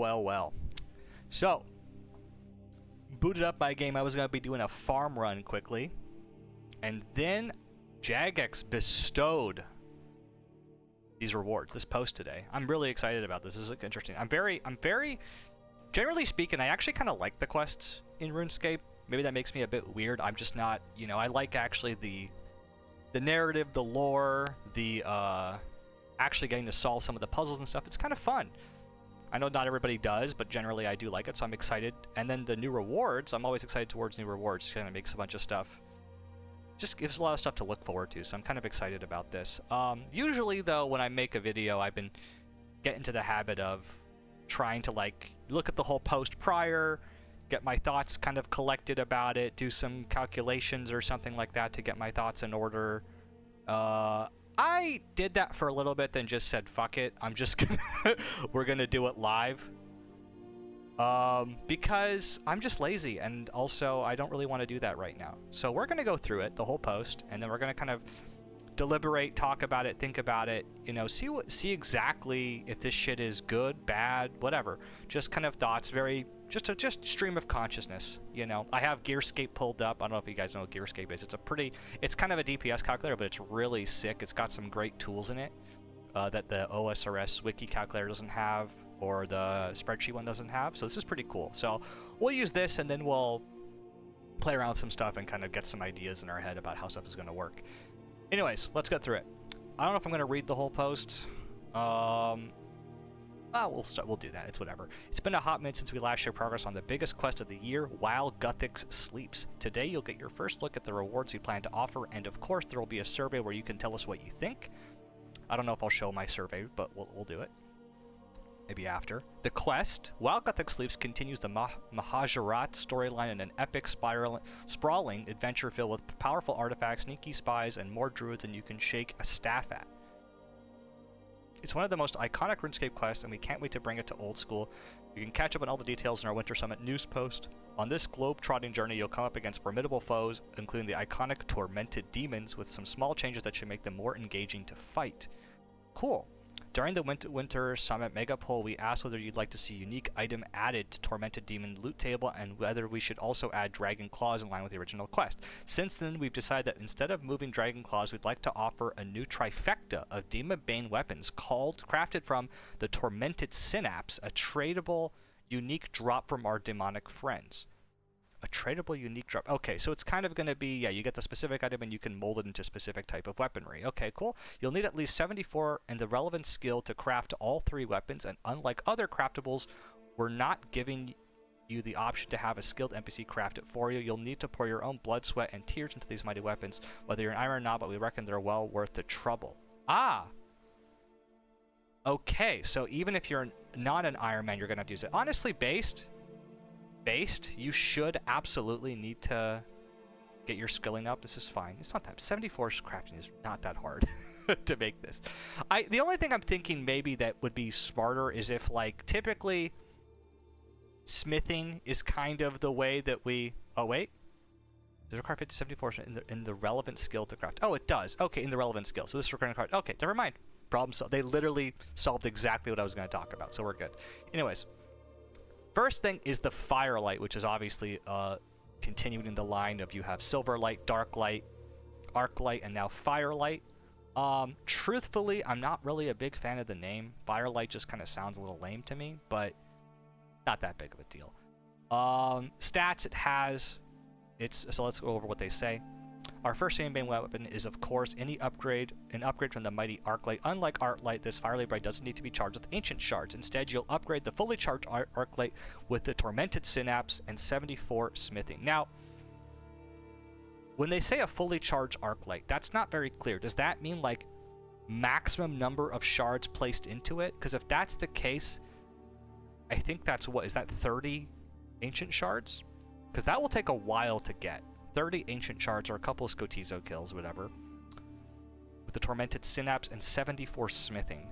Well. So, booted up my game. I was going to be doing a farm run quickly. And then Jagex bestowed these rewards, this post today. I'm really excited about this. This is interesting. I'm very, generally speaking, I actually kind of like the quests in RuneScape. Maybe that makes me a bit weird. I'm just not, I like actually the narrative, the lore, the actually getting to solve some of the puzzles and stuff. It's kind of fun. I know not everybody does, but generally I do like it, so I'm excited. And then the new rewards, I'm always excited towards new rewards. It kind of makes a bunch of stuff. Just gives a lot of stuff to look forward to, so I'm kind of excited about this. Usually, though, when I make a video, I've been getting into the habit of trying to, like, look at the whole post prior, get my thoughts kind of collected about it, do some calculations or something like that to get my thoughts in order. I did that for a little bit, then just said, fuck it, I'm just gonna we're gonna do it live. Because I'm just lazy, and also I don't really want to do that right now. So we're gonna go through it, the whole post, and then we're gonna kind of deliberate, talk about it, think about it, see exactly if this shit is good, bad, whatever. Just kind of thoughts, just stream of consciousness, I have Gearscape pulled up. I don't know if you guys know what Gearscape is. It's kind of a DPS calculator, but it's really sick. It's got some great tools in it that the OSRS wiki calculator doesn't have, or the spreadsheet one doesn't have. So this is pretty cool. So we'll use this, and then we'll play around with some stuff and kind of get some ideas in our head about how stuff is going to work. Anyways, let's get through it. I don't know if I'm going to read the whole post. We'll do that. It's whatever. It's been a hot minute since we last shared progress on the biggest quest of the year, while Guthix sleeps. Today, you'll get your first look at the rewards we plan to offer, and of course, there will be a survey where you can tell us what you think. I don't know if I'll show my survey, but we'll do it. Maybe after. The quest, While Guthix Sleeps, continues the Mahajarat storyline in an epic, sprawling adventure filled with powerful artifacts, sneaky spies, and more druids than you can shake a staff at. It's one of the most iconic RuneScape quests, and we can't wait to bring it to old school. You can catch up on all the details in our Winter Summit news post. On this globe-trotting journey, you'll come up against formidable foes, including the iconic Tormented Demons, with some small changes that should make them more engaging to fight. Cool. During the Winter Summit Mega Poll, we asked whether you'd like to see unique item added to Tormented Demon loot table, and whether we should also add Dragon Claws in line with the original quest. Since then, we've decided that instead of moving Dragon Claws, we'd like to offer a new trifecta of Demon Bane weapons crafted from the Tormented Synapse, a tradable unique drop from our demonic friends. A tradable unique drop. Okay, so it's kind of going to be, you get the specific item and you can mold it into a specific type of weaponry. Okay, cool. You'll need at least 74 and the relevant skill to craft all 3 weapons, and unlike other craftables, we're not giving you the option to have a skilled NPC craft it for you. You'll need to pour your own blood, sweat, and tears into these mighty weapons, whether you're an iron or not, but we reckon they're well worth the trouble. Ah! Okay, so even if you're not an Iron Man, you're going to have to use it. Honestly, based, you should absolutely need to get your skilling up. This is fine. It's not that 74 crafting is not that hard to make this. The only thing I'm thinking maybe that would be smarter is if, like, typically smithing is kind of the way that we. Oh wait, does it require 50 74 in the relevant skill to craft? Oh, it does. Okay, in the relevant skill. So this is requiring card. Okay, never mind. Problem solved. They literally solved exactly what I was going to talk about. So we're good. Anyways. First thing is the Firelight, which is obviously continuing in the line of you have Silverlight, Darklight, Arclight, and now Firelight. Truthfully, I'm not really a big fan of the name. Firelight just kind of sounds a little lame to me, but not that big of a deal. Stats it has. So let's go over what they say. Our first Bane weapon is, of course, an upgrade from the mighty Arclight. Unlike Arclight, this Firelight Blade doesn't need to be charged with ancient shards. Instead, you'll upgrade the fully charged Arclight with the Tormented Synapse and 74 smithing. Now, when they say a fully charged Arclight, that's not very clear. Does that mean, like, maximum number of shards placed into it? Because if that's the case, I think that's is that 30 ancient shards? Because that will take a while to get. 30 ancient shards or a couple of Scotizo kills, whatever. With the Tormented Synapse and 74 smithing.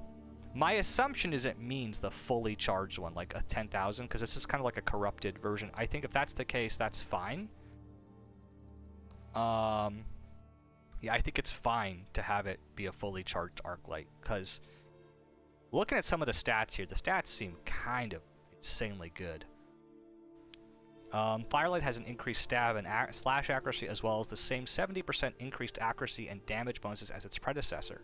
My assumption is it means the fully charged one, like a 10,000, because this is kind of like a corrupted version. I think if that's the case, that's fine. Yeah, I think it's fine to have it be a fully charged Arclight, because looking at some of the stats here, the stats seem kind of insanely good. Firelight has an increased stab and slash accuracy, as well as the same 70% increased accuracy and damage bonuses as its predecessor.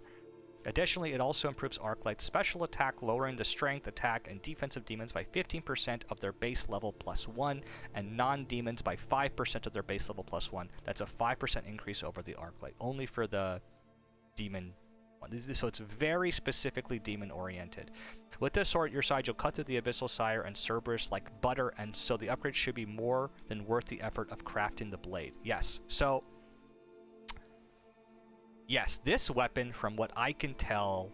Additionally, it also improves Arclight's special attack, lowering the strength, attack, and defensive demons by 15% of their base level +1, and non-demons by 5% of their base level +1. That's a 5% increase over the Arclight, only for the demon one. So it's very specifically demon-oriented. With this sword at your side, you'll cut through the Abyssal Sire and Cerberus like butter, and so the upgrade should be more than worth the effort of crafting the blade. Yes, so... yes, this weapon, from what I can tell,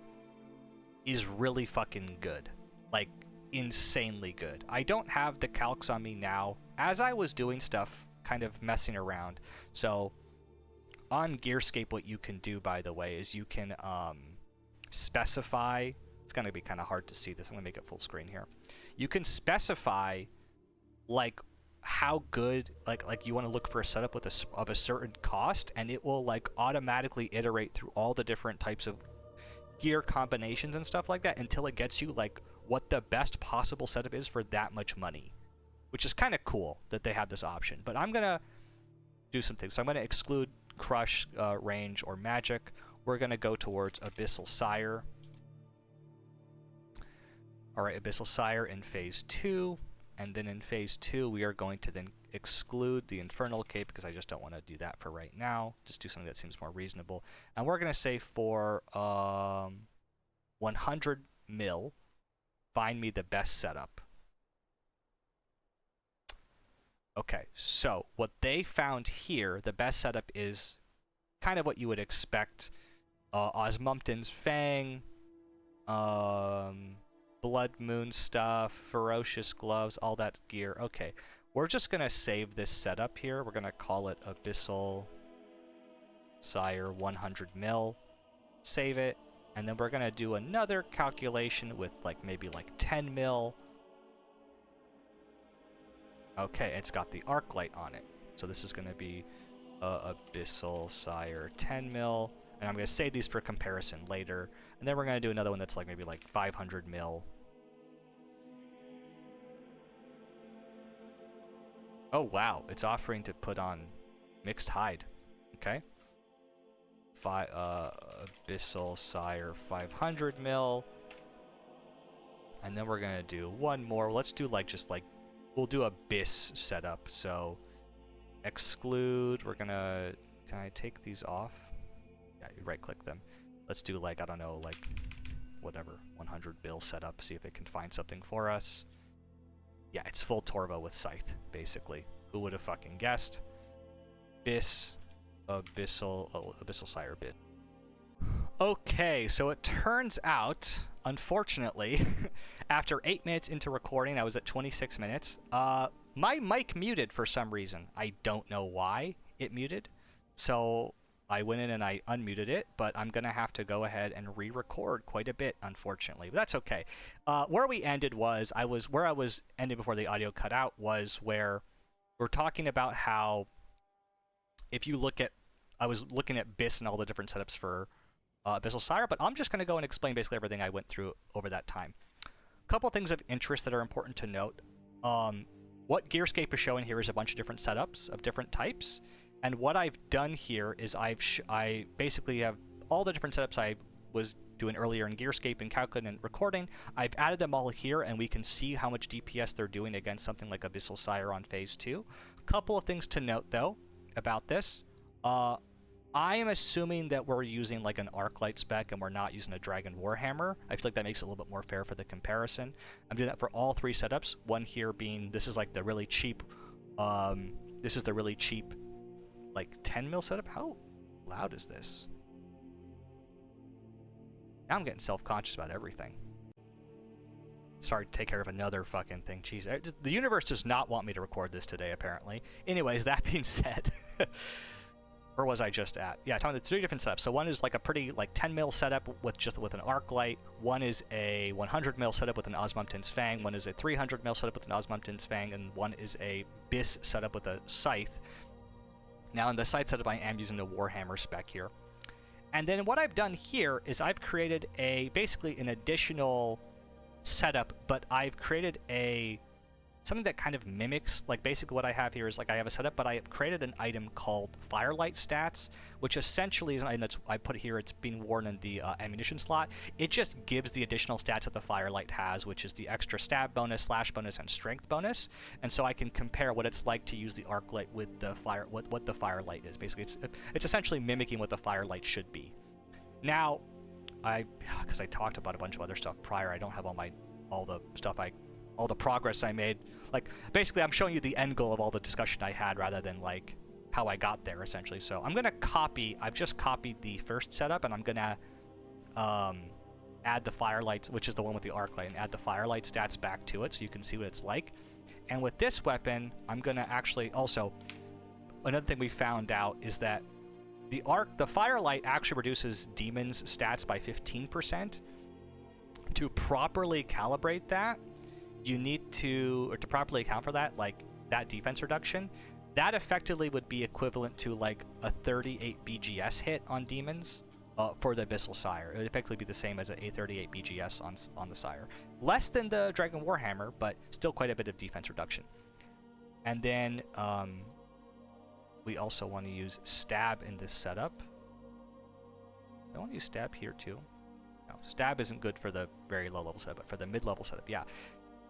is really fucking good. Like, insanely good. I don't have the calcs on me now, as I was doing stuff, kind of messing around. So, on Gearscape, what you can do, by the way, is you can specify... it's going to be kind of hard to see this. I'm going to make it full screen here. You can specify, like, how good, like you want to look for a setup with of a certain cost, and it will like automatically iterate through all the different types of gear combinations and stuff like that until it gets you like what the best possible setup is for that much money, which is kind of cool that they have this option. But I'm gonna do some things. So I'm gonna exclude crush, range, or magic. We're gonna go towards Abyssal Sire. All right, Abyssal Sire in phase 2. And then in phase 2, we are going to then exclude the Infernal Cape, because I just don't want to do that for right now. Just do something that seems more reasonable. And we're going to say for 100 mil, find me the best setup. Okay, so what they found here, the best setup is kind of what you would expect. Osmumten's Fang, Blood Moon stuff, Ferocious Gloves, all that gear. Okay, we're just going to save this setup here. We're going to call it Abyssal Sire 100 mil. Save it. And then we're going to do another calculation with like maybe like 10 mil. Okay, it's got the Arclight on it. So this is going to be Abyssal Sire 10 mil. And I'm going to save these for comparison later. And then we're going to do another one that's like maybe like 500 mil. Oh, wow. It's offering to put on mixed hide. Okay. Abyssal Sire 500 mil. And then we're going to do one more. Let's do like just like, we'll do Abyss setup. So exclude. We're going to, can I take these off? Yeah, you right click them. Let's do like, I don't know, like whatever, 100 bill setup. See if it can find something for us. Yeah, it's full Torva with Scythe, basically. Who would have fucking guessed? Abyssal Sire bit. Okay, so it turns out, unfortunately, after 8 minutes into recording, I was at 26 minutes. My mic muted for some reason. I don't know why it muted. So I went in and I unmuted it, but I'm going to have to go ahead and re-record quite a bit, unfortunately. But that's okay. Where we ended was, where I was ending before the audio cut out was where we're talking about how if you look at, I was looking at BIS and all the different setups for Abyssal Sire, but I'm just going to go and explain basically everything I went through over that time. A couple of things of interest that are important to note. What Gearscape is showing here is a bunch of different setups of different types. And what I've done here is I basically have all the different setups I was doing earlier in Gearscape and calculating and recording. I've added them all here, and we can see how much DPS they're doing against something like Abyssal Sire on phase 2. A couple of things to note, though, about this. I am assuming that we're using like an Arclight spec and we're not using a Dragon Warhammer. I feel like that makes it a little bit more fair for the comparison. I'm doing that for all 3 setups. One here being, this is like the really cheap, this is the really cheap like 10 mil setup. How loud is this? Now I'm getting self-conscious about everything. Sorry to take care of another fucking thing. Jeez, the universe does not want me to record this today, apparently. Anyways, that being said, where was I just at? Yeah, talking about the 3 different setups. So one is like a pretty like 10 mil setup with an Arclight. One is a 100 mil setup with an Osmumten's Fang. One is a 300 mil setup with an Osmumten's Fang, and one is a BIS setup with a Scythe. Now in the Scythe setup, I am using the Warhammer spec here. And then what I've done here is I've created basically an additional setup, but I've created something that kind of mimics, like basically what I have here is like I have a setup, but I have created an item called Firelight Stats, which essentially is an item that's, I put here, it's being worn in the ammunition slot. It just gives the additional stats that the Firelight has, which is the extra stab bonus, slash bonus, and strength bonus. And so I can compare what it's like to use the arc light with the what the Firelight is. Basically, it's essentially mimicking what the Firelight should be. Now, because I talked about a bunch of other stuff prior, I don't have all the progress I made. Like, basically, I'm showing you the end goal of all the discussion I had rather than, like, how I got there, essentially. So I'm going to I've just copied the first setup, and I'm going to add the Firelight, which is the one with the arc light, and add the Firelight stats back to it so you can see what it's like. And with this weapon, I'm going to actually also, another thing we found out is that the Firelight actually reduces demons' stats by 15%. To properly calibrate that, you need to properly account for that, like that defense reduction, that effectively would be equivalent to like a 38 BGS hit on demons for the Abyssal Sire. It would effectively be the same as a 38 BGS on the Sire. Less than the Dragon Warhammer, but still quite a bit of defense reduction. And then we also want to use stab in this setup. I want to use stab here too. No, stab isn't good for the very low level setup, but for the mid level setup, yeah.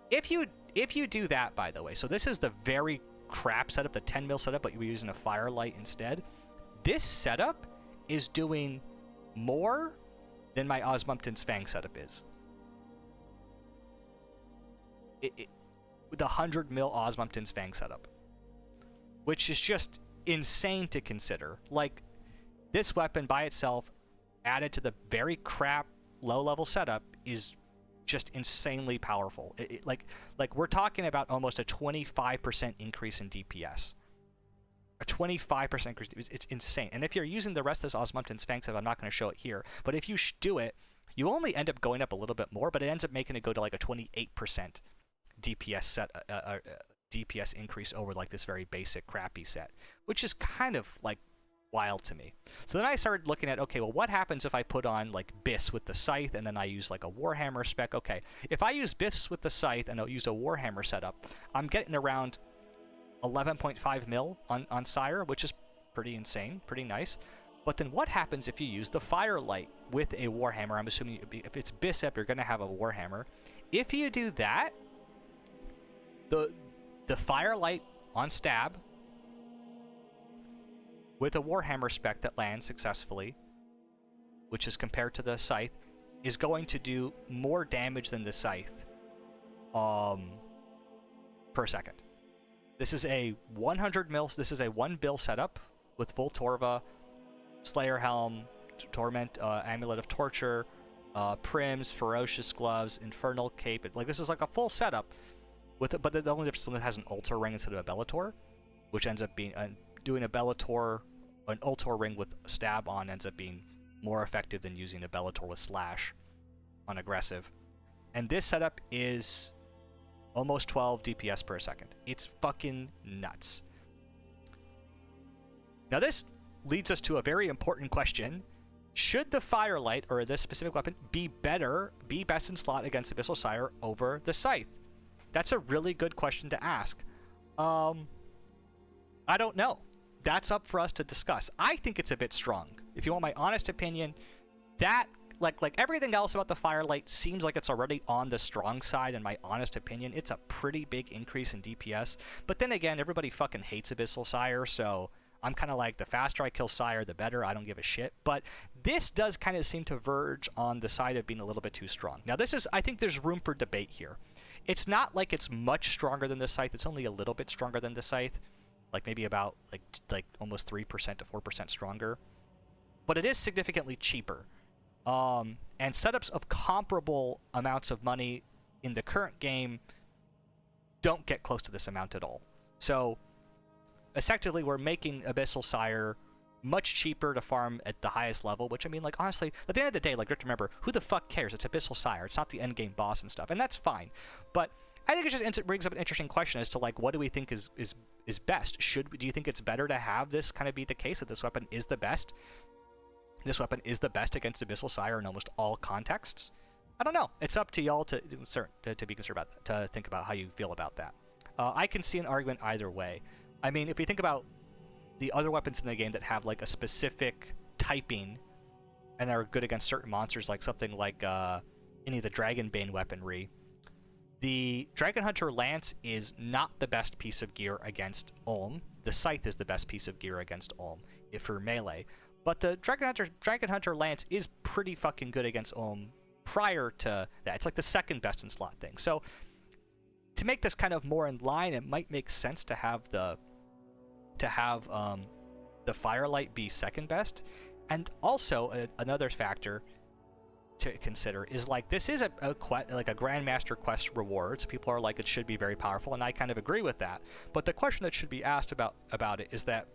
If you do that, by the way, so this is the very crap setup, the 10 mil setup, but you're using a Firelight instead. This setup is doing more than my Osmumpton's Fang setup is. The 100 mil Osmumpton's Fang setup, which is just insane to consider. Like, this weapon by itself, added to the very crap low level setup, is just insanely powerful. Like we're talking about almost a 25% increase in DPS. A 25% increase. It's insane. And if you're using the rest of this Osmumpton's Fang setup, I'm not going to show it here, but if you do it, you only end up going up a little bit more, but it ends up making it go to like a 28% DPS DPS increase over like this very basic crappy set, which is kind of like wild to me. So then I started looking at, okay, well, what happens if I put on like Biss with the Scythe and then I use like a Warhammer spec? Okay, if I use Biss with the Scythe and I'll use a Warhammer setup, I'm getting around 11.5 mil on Sire, which is pretty insane, pretty nice. But then what happens if you use the Firelight with a Warhammer? I'm assuming if it's Bishop, you're going to have a Warhammer. If you do that, the Firelight on stab with a Warhammer spec that lands successfully, which is compared to the Scythe, is going to do more damage than the Scythe per second. This is a 100 mil, this is a 1 bill setup with full Torva, Slayer Helm, Torment, Amulet of Torture, Prims, Ferocious Gloves, Infernal Cape. Like, this is like a full setup, with it, but the only difference is it has an Ultor ring instead of a Bellator, which ends up being doing a Bellator, an Ultor ring with stab on ends up being more effective than using a Bellator with slash on aggressive. And this setup is almost 12 DPS per second. It's fucking nuts. Now this leads us to a very important question. Should the Firelight, or this specific weapon, be best in slot against Abyssal Sire over the Scythe? That's a really good question to ask. I don't know. That's up for us to discuss. I think it's a bit strong. If you want my honest opinion, that, like everything else about the Firelight seems like it's already on the strong side. In my honest opinion, it's a pretty big increase in DPS. But then again, everybody fucking hates Abyssal Sire, so I'm kind of like, the faster I kill Sire, the better. I don't give a shit. But this does kind of seem to verge on the side of being a little bit too strong. Now, I think there's room for debate here. It's not like it's much stronger than the Scythe. It's only a little bit stronger than the Scythe. Like maybe about like almost 3% to 4% stronger. But it is significantly cheaper. And setups of comparable amounts of money in the current game don't get close to this amount at all. So effectively, we're making Abyssal Sire much cheaper to farm at the highest level, which, I mean, like, honestly, at the end of the day, like, you have to remember, who the fuck cares? It's Abyssal Sire. It's not the endgame boss and stuff, and that's fine. But I think it brings up an interesting question as to, like, what do we think is best? Do you think it's better to have this kind of be the case, that this weapon is the best? This weapon is the best against Abyssal Sire in almost all contexts? I don't know. It's up to y'all to be concerned about that, to think about how you feel about that. I can see an argument either way. I mean, if you think about the other weapons in the game that have like a specific typing and are good against certain monsters, like something like any of the Dragonbane weaponry, the Dragon Hunter Lance is not the best piece of gear against Ulm. The Scythe is the best piece of gear against Ulm, if for melee. But the Dragon Hunter Lance is pretty fucking good against Ulm prior to that. It's like the second best in slot thing. So to make this kind of more in line, it might make sense to have the Firelight be second best. And also another factor to consider is like this is a Grandmaster quest reward. So people are like, it should be very powerful, and I kind of agree with that. But the question that should be asked about it is that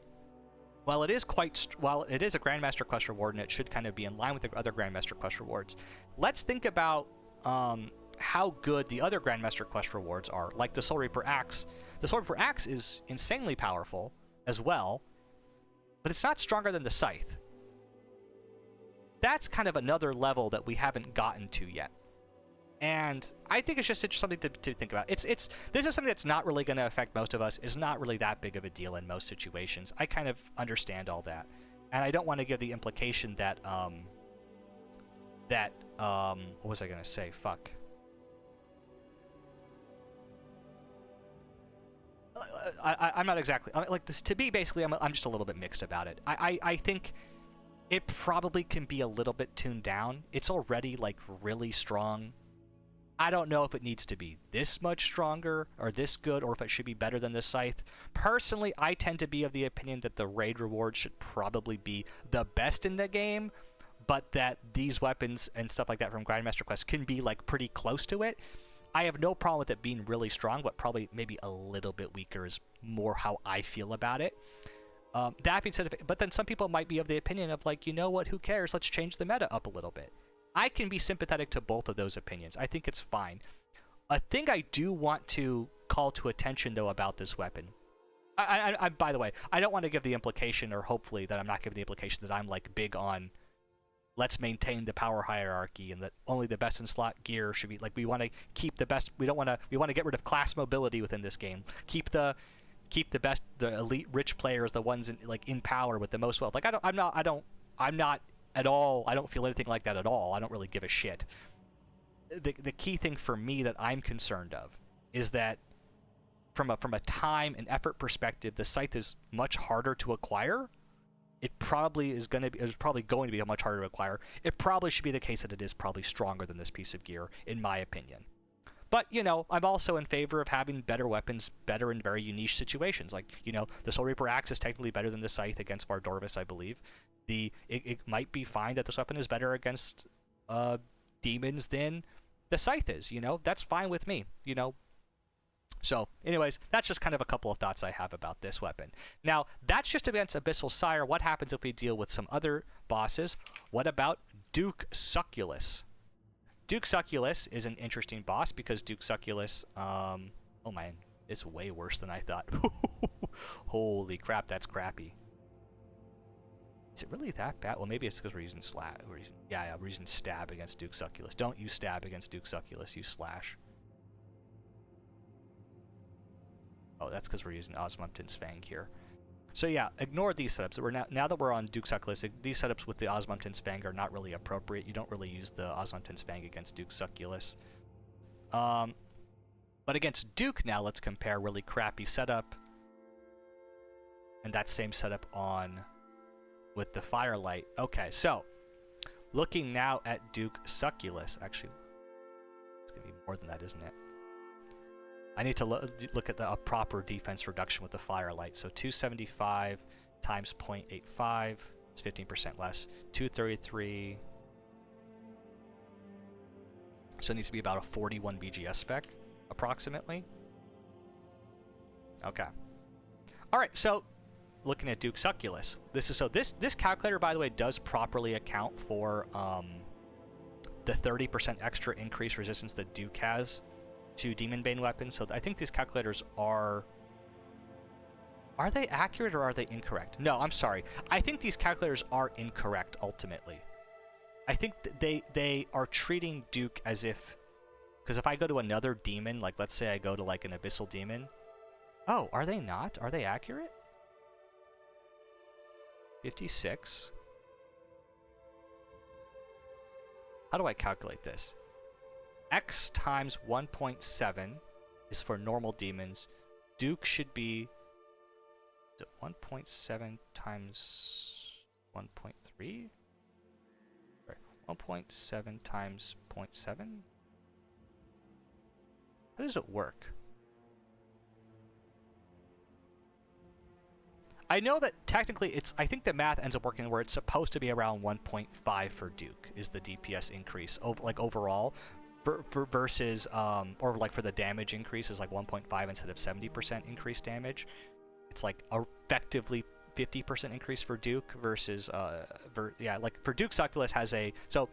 while it is a Grandmaster quest reward and it should kind of be in line with the other Grandmaster quest rewards, let's think about how good the other Grandmaster quest rewards are, like the Soul Reaper Axe. The Soul Reaper Axe is insanely powerful as well, but it's not stronger than the Scythe. That's kind of another level that we haven't gotten to yet. And I think it's just something to think about. This is something that's not really going to affect most of us. It's not really that big of a deal in most situations. I kind of understand all that. And I don't want to give the implication that, what was I going to say? Fuck. I'm not exactly, like this, to be basically, I'm just a little bit mixed about it. I think it probably can be a little bit tuned down. It's already like really strong. I don't know if it needs to be this much stronger or this good, or if it should be better than the Scythe. Personally, I tend to be of the opinion that the raid reward should probably be the best in the game, but that these weapons and stuff like that from Grandmaster Quest can be like pretty close to it. I have no problem with it being really strong, but probably maybe a little bit weaker is more how I feel about it. That being said, but then some people might be of the opinion of like, you know what, who cares? Let's change the meta up a little bit. I can be sympathetic to both of those opinions. I think it's fine. A thing I do want to call to attention, though, about this weapon, I by the way, I don't want to give the implication, or hopefully that I'm not giving the implication that I'm like big on let's maintain the power hierarchy and that only the best in slot gear should be like, we want to keep the best. We want to get rid of class mobility within this game. Keep the best, the elite rich players, the ones in power with the most wealth. Like I'm not at all. I don't feel anything like that at all. I don't really give a shit. The key thing for me that I'm concerned of is that from a time and effort perspective, the Scythe is much harder to acquire. It probably is going to be much harder to acquire. It probably should be the case that it is probably stronger than this piece of gear, in my opinion. But, you know, I'm also in favor of having better weapons, better in very unique situations. Like, you know, the Soul Reaper Axe is technically better than the Scythe against Vardorvis, I believe. It might be fine that this weapon is better against demons than the Scythe is, you know? That's fine with me, you know? So, anyways, that's just kind of a couple of thoughts I have about this weapon. Now, that's just against Abyssal Sire. What happens if we deal with some other bosses? What about Duke Succulus? Duke Succulus is an interesting boss because Duke Succulus, oh man, it's way worse than I thought. Holy crap, that's crappy. Is it really that bad? Well, maybe it's because we're using we're using stab against Duke Succulus. Don't use stab against Duke Succulus, use slash. Oh, that's because we're using Osmumten's Fang here. So yeah, ignore these setups. Now that we're on Duke Succulus, these setups with the Osmumten's Fang are not really appropriate. You don't really use the Osmumten's Fang against Duke Succulus. But against Duke now, let's compare really crappy setup. And that same setup with the Firelight. Okay, so looking now at Duke Succulus. Actually, it's going to be more than that, isn't it? I need to look at a proper defense reduction with the Firelight. So 275 times 0.85 is 15% less. 233. So it needs to be about a 41 BGS spec, approximately. Okay. All right. So looking at Duke Succulus, this calculator, by the way, does properly account for the 30% extra increased resistance that Duke has to Demon Bane weapons. So I think these calculators are they accurate or are they incorrect? No, I'm sorry. I think these calculators are incorrect ultimately. I think they are treating Duke as if, because if I go to another demon, like let's say I go to like an Abyssal Demon. Oh, are they not? Are they accurate? 56. How do I calculate this? X times 1.7 is for normal demons. Duke should be 1.7 times 1.3? 1.7 times 0.7? How does it work? I know that technically it's, I think the math ends up working where it's supposed to be around 1.5 for Duke is the DPS increase, like overall, versus, or like for the damage increase is like 1.5 instead of 70% increased damage. It's like effectively 50% increase for Duke versus, like for Duke, Succulus has a, so,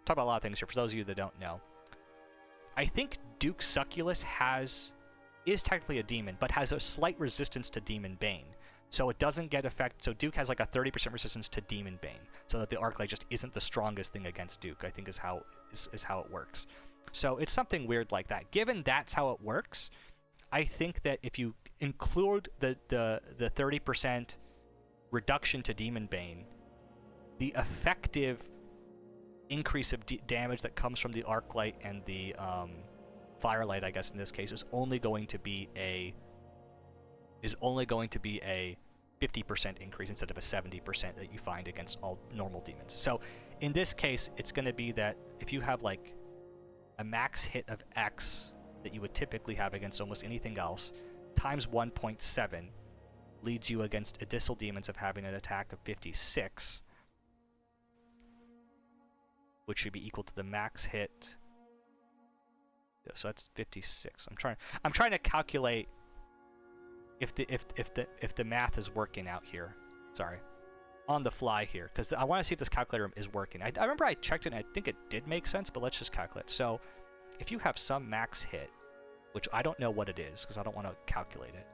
talk about a lot of things here for those of you that don't know. I think Duke Succulus is technically a demon, but has a slight resistance to Demon Bane. So it doesn't get affected. So Duke has like a 30% resistance to Demon Bane, so that the Arclight just isn't the strongest thing against Duke, I think is how it works. So it's something weird like that. Given that's how it works, I think that if you include the 30% reduction to Demon Bane, the effective increase of damage that comes from the Arclight and the Firelight, I guess in this case, is only going to be a 50% increase instead of a 70% that you find against all normal demons. So in this case, it's going to be that if you have like a max hit of X that you would typically have against almost anything else, times 1.7 leads you against Abyssal Demons of having an attack of 56, which should be equal to the max hit. Yeah, so that's 56. I'm trying to calculate if the math is working out here. Sorry, on the fly here, because I want to see if this calculator is working. I remember I checked it and I think it did make sense, but let's just calculate. So if you have some max hit, which I don't know what it is because I don't want to calculate it,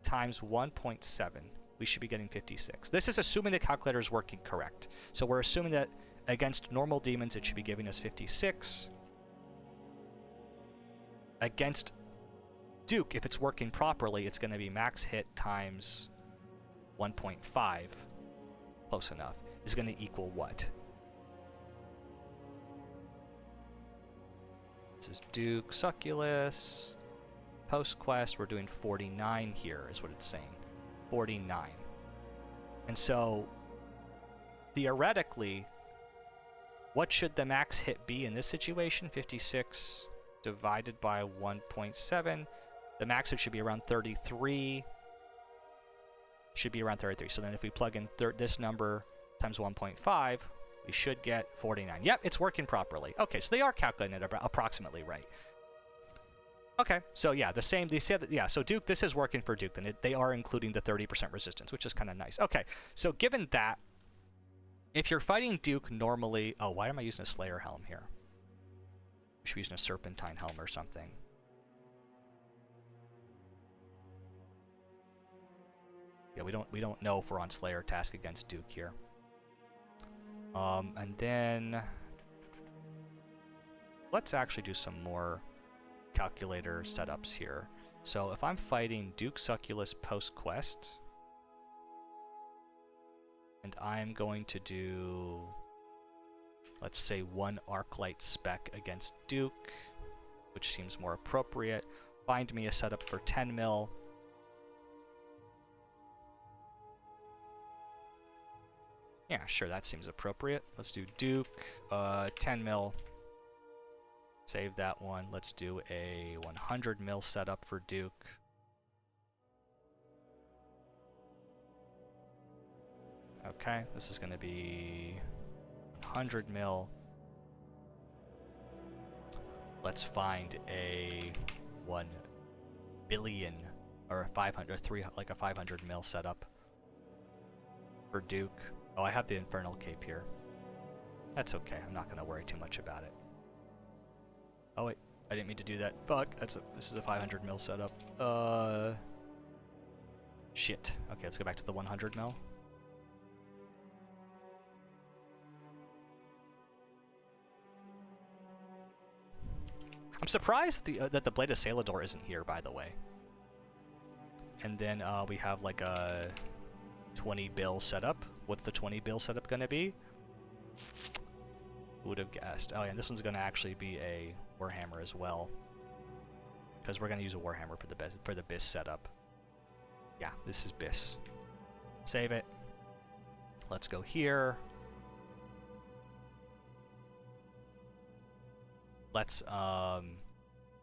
times 1.7, we should be getting 56. This is assuming the calculator is working correct. So we're assuming that against normal demons it should be giving us 56. Against Duke, if it's working properly, it's going to be max hit times 1.5. Close enough. Is going to equal what? This is Duke, Succulus. Post quest, we're doing 49 here, is what it's saying. 49. And so, theoretically, what should the max hit be in this situation? 56 divided by 1.7. The max hit should be around 33. Should be around 33. So then if we plug in this number times 1.5, we should get 49. Yep, it's working properly. Okay, so they are calculating it approximately right. Okay, so yeah, the same. They said that, yeah. So Duke, this is working for Duke. Then they are including the 30% resistance, which is kind of nice. Okay, so given that, if you're fighting Duke normally, oh, why am I using a Slayer helm here? We should be using a Serpentine helm or something. Yeah, we don't know if we're on Slayer task against Duke here. And then let's actually do some more calculator setups here. So if I'm fighting Duke Succulus post-quest, and I'm going to do, let's say, one Arclight spec against Duke, which seems more appropriate. Find me a setup for 10 mil. Yeah, sure, that seems appropriate. Let's do Duke, 10 mil. Save that one. Let's do a 100 mil setup for Duke. Okay, this is going to be 100 mil. Let's find a 1 billion or a 500 or 3 like a 500 mil setup for Duke. Oh, I have the Infernal Cape here. That's okay. I'm not going to worry too much about it. Oh wait, I didn't mean to do that. Fuck. This is a 500 mil setup. Shit. Okay, let's go back to the 100 mil. I'm surprised that the Blade of Salador isn't here, by the way. And then we have like a 20 bill setup. What's the 20 bill setup gonna be? Who would have guessed? Oh yeah, and this one's gonna actually be a Warhammer as well, because we're gonna use a Warhammer for the BIS setup. Yeah, this is BIS. Save it. Let's go here. Let's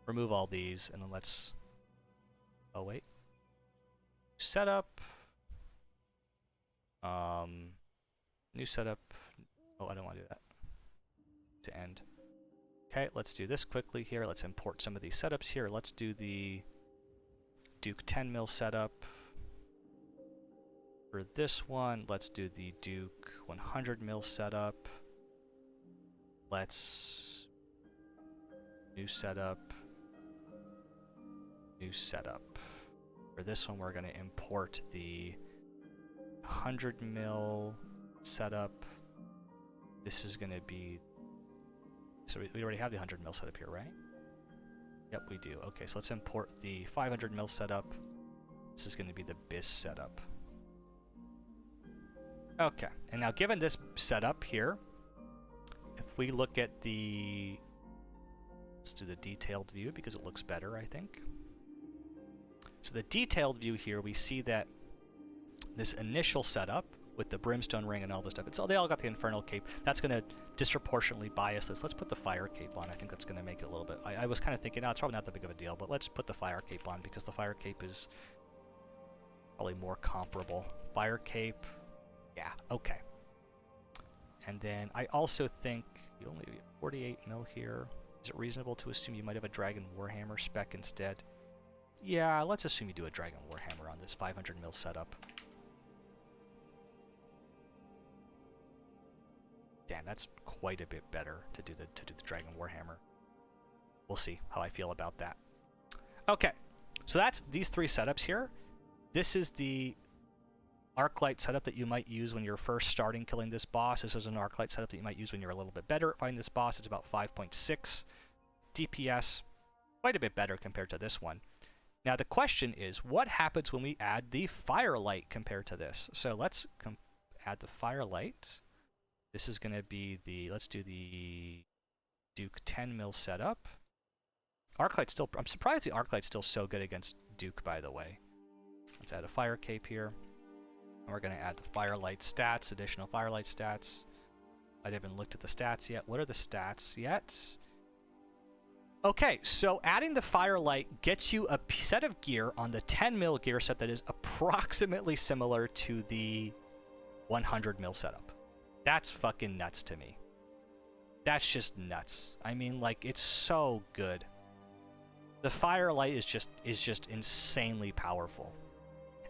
remove all these, and then let's. Oh wait. Setup. New setup. Oh, I don't want to do that. To end. Okay, let's do this quickly here. Let's import some of these setups here. Let's do the Duke 10 mil setup. For this one, let's do the Duke 100 mil setup. Let's new setup. New setup. For this one, we're going to import the 100 mil setup. This is going to be. So we already have the 100 mil setup here, right? Yep, we do. Okay, so let's import the 500 mil setup. This is going to be the BIS setup. Okay, and now given this setup here, if we look at the, let's do the detailed view because it looks better, I think. So the detailed view here, we see that this initial setup with the brimstone ring and all this stuff, they all got the infernal cape. That's going to disproportionately bias this. Let's put the fire cape on. I think that's going to make it a little bit. I was kind of thinking, it's probably not that big of a deal, but let's put the fire cape on because the fire cape is probably more comparable. Fire cape. Yeah, okay. And then I also think you only have 48 mil here. Is it reasonable to assume you might have a Dragon Warhammer spec instead? Yeah, let's assume you do a Dragon Warhammer on this 500 mil setup. Damn, that's quite a bit better to do the Dragon Warhammer. We'll see how I feel about that. Okay, so that's these three setups here. This is the Arclight setup that you might use when you're first starting killing this boss. This is an Arclight setup that you might use when you're a little bit better at fighting this boss. It's about 5.6 DPS, quite a bit better compared to this one. Now the question is, what happens when we add the Firelight compared to this? So let's add the Firelight. This is going to be the, let's do the Duke 10 mil setup. Arclight's still, I'm surprised the Arclight's still so good against Duke, by the way. Let's add a fire cape here. And we're going to add the Firelight stats, additional Firelight stats. I haven't looked at the stats yet. What are the stats yet? Okay, so adding the Firelight gets you a set of gear on the 10 mil gear set that is approximately similar to the 100 mil setup. That's fucking nuts to me. That's just nuts. I mean, like, it's so good. The Firelight is just insanely powerful.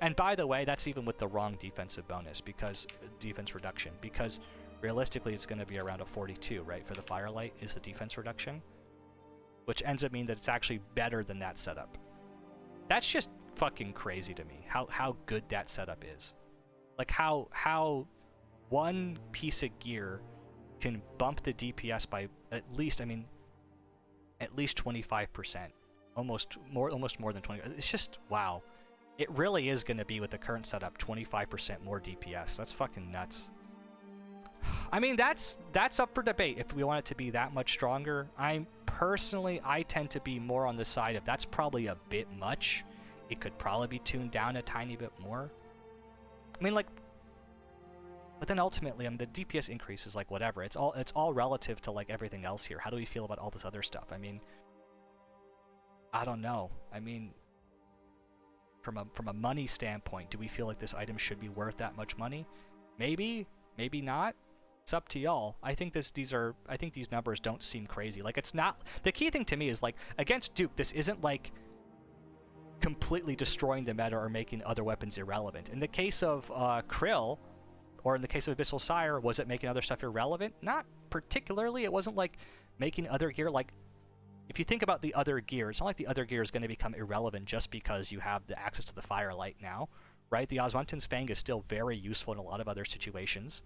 And by the way, that's even with the wrong defensive bonus, because defense reduction, because realistically it's going to be around a 42, right? For the Firelight is the defense reduction, which ends up meaning that it's actually better than that setup. That's just fucking crazy to me, how good that setup is. Like how one piece of gear can bump the DPS by at least 25%. Almost more than 20. It's just, wow. It really is going to be, with the current setup, 25% more DPS. That's fucking nuts. I mean, that's up for debate if we want it to be that much stronger. I tend to be more on the side of that's probably a bit much. It could probably be tuned down a tiny bit more. I mean, like, but then ultimately, I mean, the DPS increase is like whatever. It's all relative to like everything else here. How do we feel about all this other stuff? I mean, I don't know. I mean, from a money standpoint, do we feel like this item should be worth that much money? Maybe, maybe not. It's up to y'all. I think these numbers don't seem crazy. Like, it's not, the key thing to me is like, against Duke, this isn't like completely destroying the meta or making other weapons irrelevant. In the case of Krill, or in the case of Abyssal Sire, was it making other stuff irrelevant? Not particularly. It wasn't like making other gear, like, if you think about the other gear, it's not like the other gear is going to become irrelevant just because you have the access to the Firelight now, right? The Osmunten's Fang is still very useful in a lot of other situations,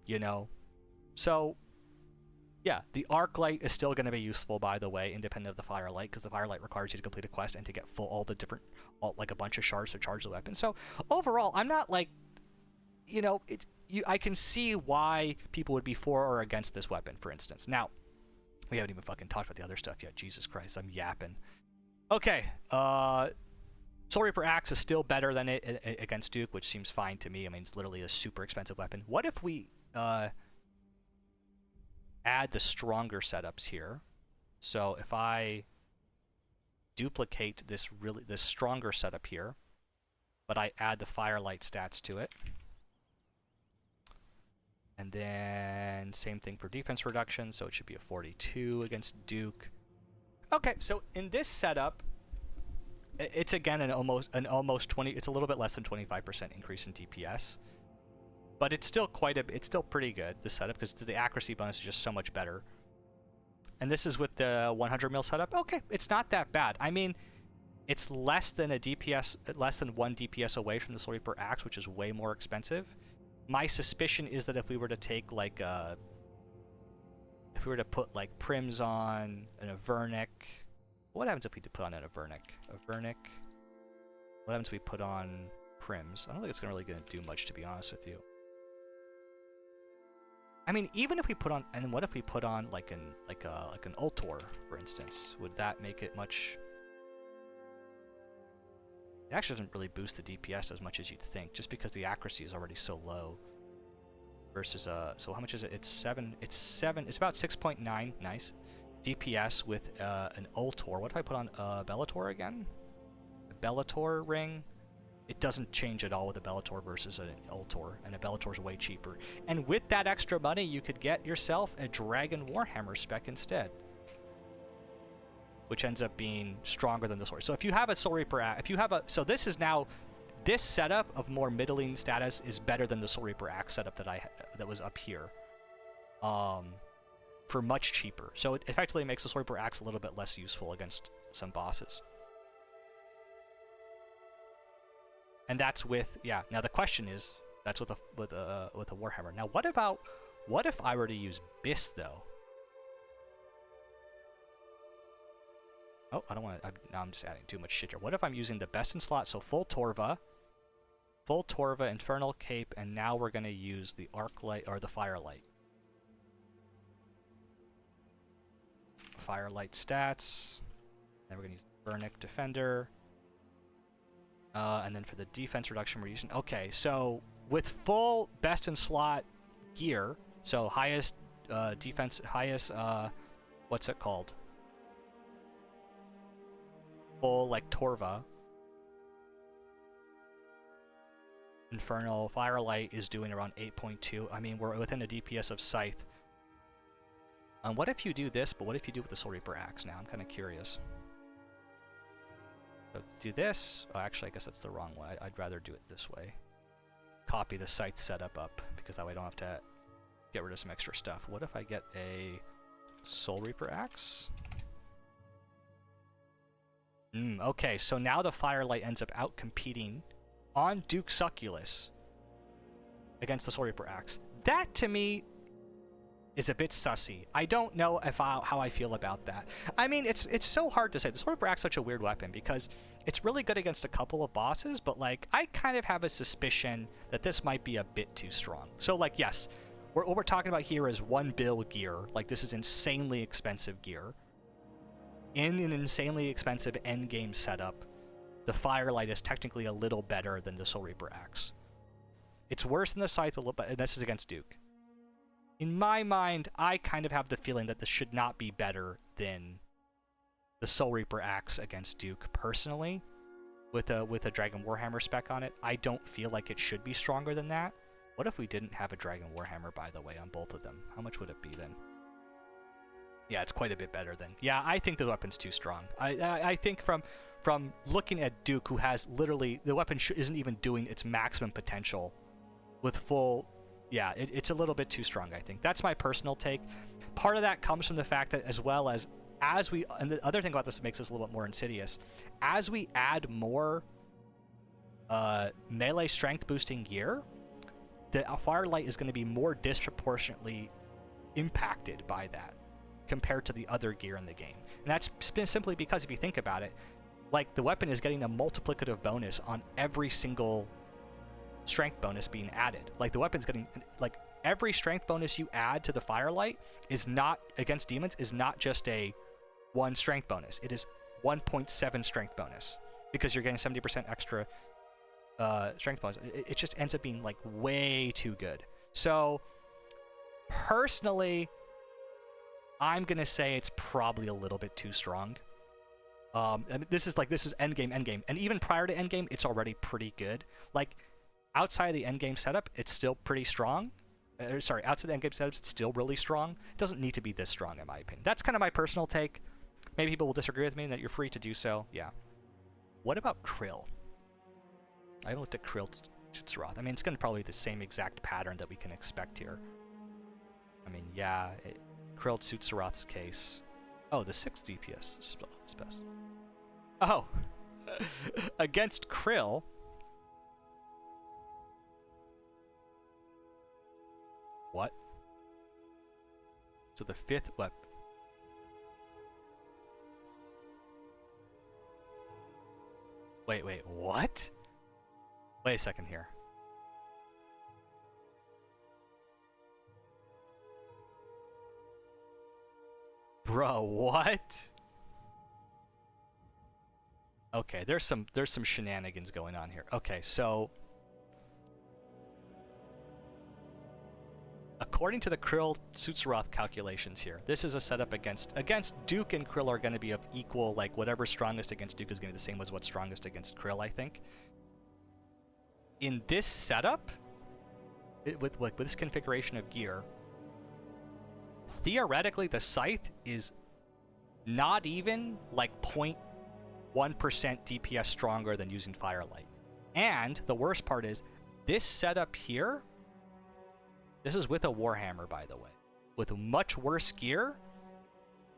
you know? So, Yeah, the arc light is still going to be useful, by the way, independent of the firelight, because the firelight requires you to complete a quest and to get all the different, like a bunch of shards to charge the weapon. So overall, I'm not like, I can see why people would be for or against this weapon, for instance. Now, we haven't even fucking talked about the other stuff yet. Jesus Christ, I'm yapping. Okay, Soul Reaper Axe is still better than it against Duke, which seems fine to me. I mean, it's literally a super expensive weapon. What if we add the stronger setups here? So if I duplicate this stronger setup here, but I add the firelight stats to it, and then same thing for defense reduction, so it should be a 42 against Duke. Okay, so in this setup, it's again an almost 20. It's a little bit less than 25% increase in DPS, but it's still it's still pretty good, the setup, because the accuracy bonus is just so much better. And this is with the 100 mil setup. Okay, it's not that bad. I mean, it's less than one DPS away from the Soul Reaper Axe, which is way more expensive. My suspicion is that if we were to take like if we were to put like Prims on an Avernic, what happens if we put on an Avernic? What happens if we put on Prims? I don't think it's really gonna do much, to be honest with you. I mean, even if we put on, and what if we put on like an Ultor, for instance? Would that make it much? It actually doesn't really boost the DPS as much as you'd think, just because the accuracy is already so low. Versus so how much is it? It's 7. It's about 6.9. Nice. DPS with an Ultor. What if I put on Bellator again? A Bellator ring. It doesn't change at all with a Bellator versus an Ultor, and a Bellator's way cheaper. And with that extra money, you could get yourself a Dragon Warhammer spec instead, which ends up being stronger than the Soul Reaper. So if you have a Soul Reaper, so this setup of more middling status is better than the Soul Reaper Axe setup that was up here, for much cheaper. So it effectively makes the Soul Reaper Axe a little bit less useful against some bosses. And that's with, yeah. Now the question is, that's with a Warhammer. Now what if I were to use Bis though? Oh, I don't want to. Now I'm just adding too much shit here. What if I'm using the best in slot? So full Torva, Infernal Cape, and now we're gonna use the Arc Light or the Firelight. Firelight stats. Then we're gonna use Vernic Defender. And then for the defense reduction, we're using... Okay, so with full best in slot gear, so highest defense, what's it called? Full, like, Torva. Infernal Firelight is doing around 8.2. I mean, we're within a DPS of Scythe. What if you do this, but what if you do with the Soul Reaper Axe now? I'm kind of curious. So do this. Oh, actually, I guess that's the wrong way. I'd rather do it this way. Copy the Scythe setup up, because that way I don't have to get rid of some extra stuff. What if I get a Soul Reaper Axe? Okay, so now the Firelight ends up out-competing on Duke Succulus against the Soul Reaper Axe. That, to me, is a bit sussy. I don't know how I feel about that. I mean, it's so hard to say. The Soul Reaper Axe is such a weird weapon because it's really good against a couple of bosses, but like I kind of have a suspicion that this might be a bit too strong. So like, yes, what we're talking about here is 1 bill gear. Like, this is insanely expensive gear. In an insanely expensive endgame setup, the Firelight is technically a little better than the Soul Reaper Axe. It's worse than the Scythe, but this is against Duke. In my mind, I kind of have the feeling that this should not be better than the Soul Reaper Axe against Duke, personally. With a Dragon Warhammer spec on it, I don't feel like it should be stronger than that. What if we didn't have a Dragon Warhammer, by the way, on both of them? How much would it be then? Yeah, it's quite a bit better then. Yeah, I think the weapon's too strong. I think from looking at Duke, who has literally... The weapon isn't even doing its maximum potential with full... Yeah, it's a little bit too strong, I think. That's my personal take. Part of that comes from the fact that as we... And the other thing about this that makes this a little bit more insidious, as we add more melee strength boosting gear, the Firelight is going to be more disproportionately impacted by that compared to the other gear in the game. And that's simply because if you think about it, like the weapon is getting a multiplicative bonus on every single strength bonus being added. Like the weapon's getting, like every strength bonus you add to the Firelight is not, against demons, is not just a 1 strength bonus. It is 1.7 strength bonus because you're getting 70% extra strength bonus. It just ends up being like way too good. So personally, I'm gonna say it's probably a little bit too strong. And this is endgame, and even prior to endgame, it's already pretty good. Like outside of the endgame setup, it's still pretty strong. Outside the endgame setup, it's still really strong. It doesn't need to be this strong, in my opinion. That's kind of my personal take. Maybe people will disagree with me, and that you're free to do so. Yeah. What about Krill? I haven't looked at Krill Sutzeroth. I mean, it's going to probably be the same exact pattern that we can expect here. I mean, yeah, Krill Sutzeroth's case. Oh, the 6 DPS is best. Oh! Against Krill... What? So the 5th weapon... Wait, what? Wait a second here. Bro, what? Okay, there's some shenanigans going on here. Okay, so according to the Krill Sutzeroth calculations here, this is a setup against Duke, and Krill are going to be of equal, like whatever's strongest against Duke is going to be the same as what's strongest against Krill, I think. In this setup, with this configuration of gear, theoretically the Scythe is not even like 0.1% DPS stronger than using Firelight. And the worst part is, this setup here, this is with a Warhammer, by the way, with much worse gear,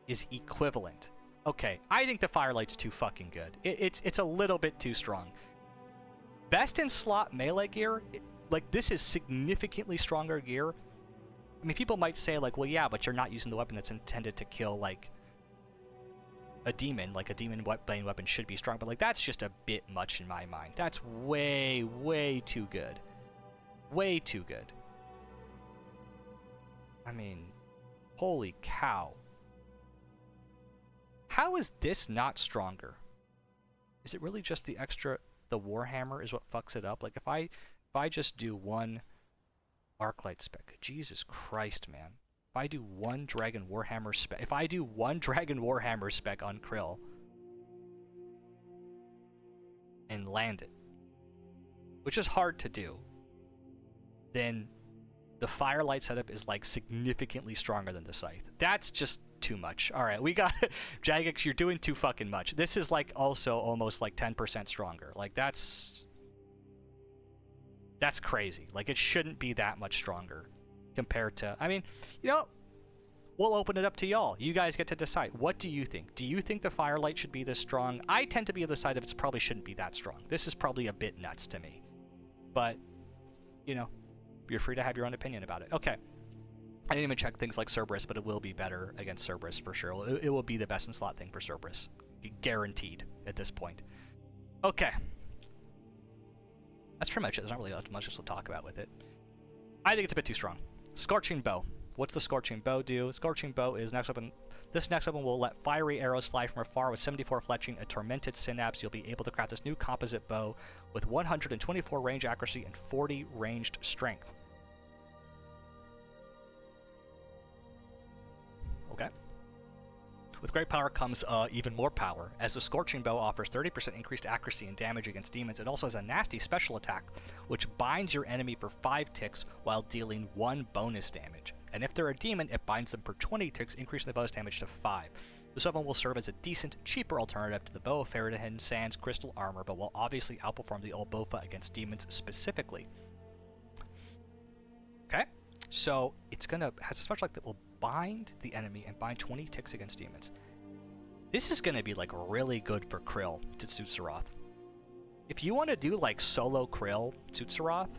is equivalent. Okay, I think the Firelight's too fucking good. It's a little bit too strong. Best in slot melee gear, like this is significantly stronger gear. I mean, people might say like, well, yeah, but you're not using the weapon that's intended to kill like a demon. Like a demon blade weapon should be strong, but like that's just a bit much in my mind. That's way too good. Way too good. I mean, holy cow. How is this not stronger? Is it really just the Warhammer is what fucks it up? Like if I just do one Arclight spec, Jesus Christ, man. If I do one Dragon Warhammer spec, on Krill and land it, which is hard to do, then the Firelight setup is like significantly stronger than the Scythe. That's just too much. All right, we got Jagex, you're doing too fucking much. This is like also almost like 10% stronger. Like that's crazy. Like it shouldn't be that much stronger compared to, I mean, you know, we'll open it up to y'all. You guys get to decide. What do you think? Do you think the Firelight should be this strong? I tend to be on the side of it probably shouldn't be that strong. This is probably a bit nuts to me. But, you know, you're free to have your own opinion about it. Okay. I didn't even check things like Cerberus, but it will be better against Cerberus for sure. It will be the best in slot thing for Cerberus. Guaranteed at this point. Okay. That's pretty much it. There's not really much else to talk about with it. I think it's a bit too strong. Scorching Bow. What's the Scorching Bow do? Scorching Bow is next weapon. This next weapon will let fiery arrows fly from afar with 74 fletching and tormented synapse. You'll be able to craft this new composite bow with 124 range accuracy and 40 ranged strength. Okay. With great power comes even more power, as the Scorching Bow offers 30% increased accuracy and damage against demons. It also has a nasty special attack, which binds your enemy for 5 ticks while dealing 1 bonus damage. And if they're a demon, it binds them for 20 ticks, increasing the bonus damage to 5. This weapon will serve as a decent, cheaper alternative to the Bow of Faradhin Sand's crystal armor, but will obviously outperform the old Bofa against demons specifically. Okay, so it's has a special attack that will bind the enemy and bind 20 ticks against demons. This is gonna be like really good for Krill to Sutzeroth. If you want to do like solo Krill Sutzeroth,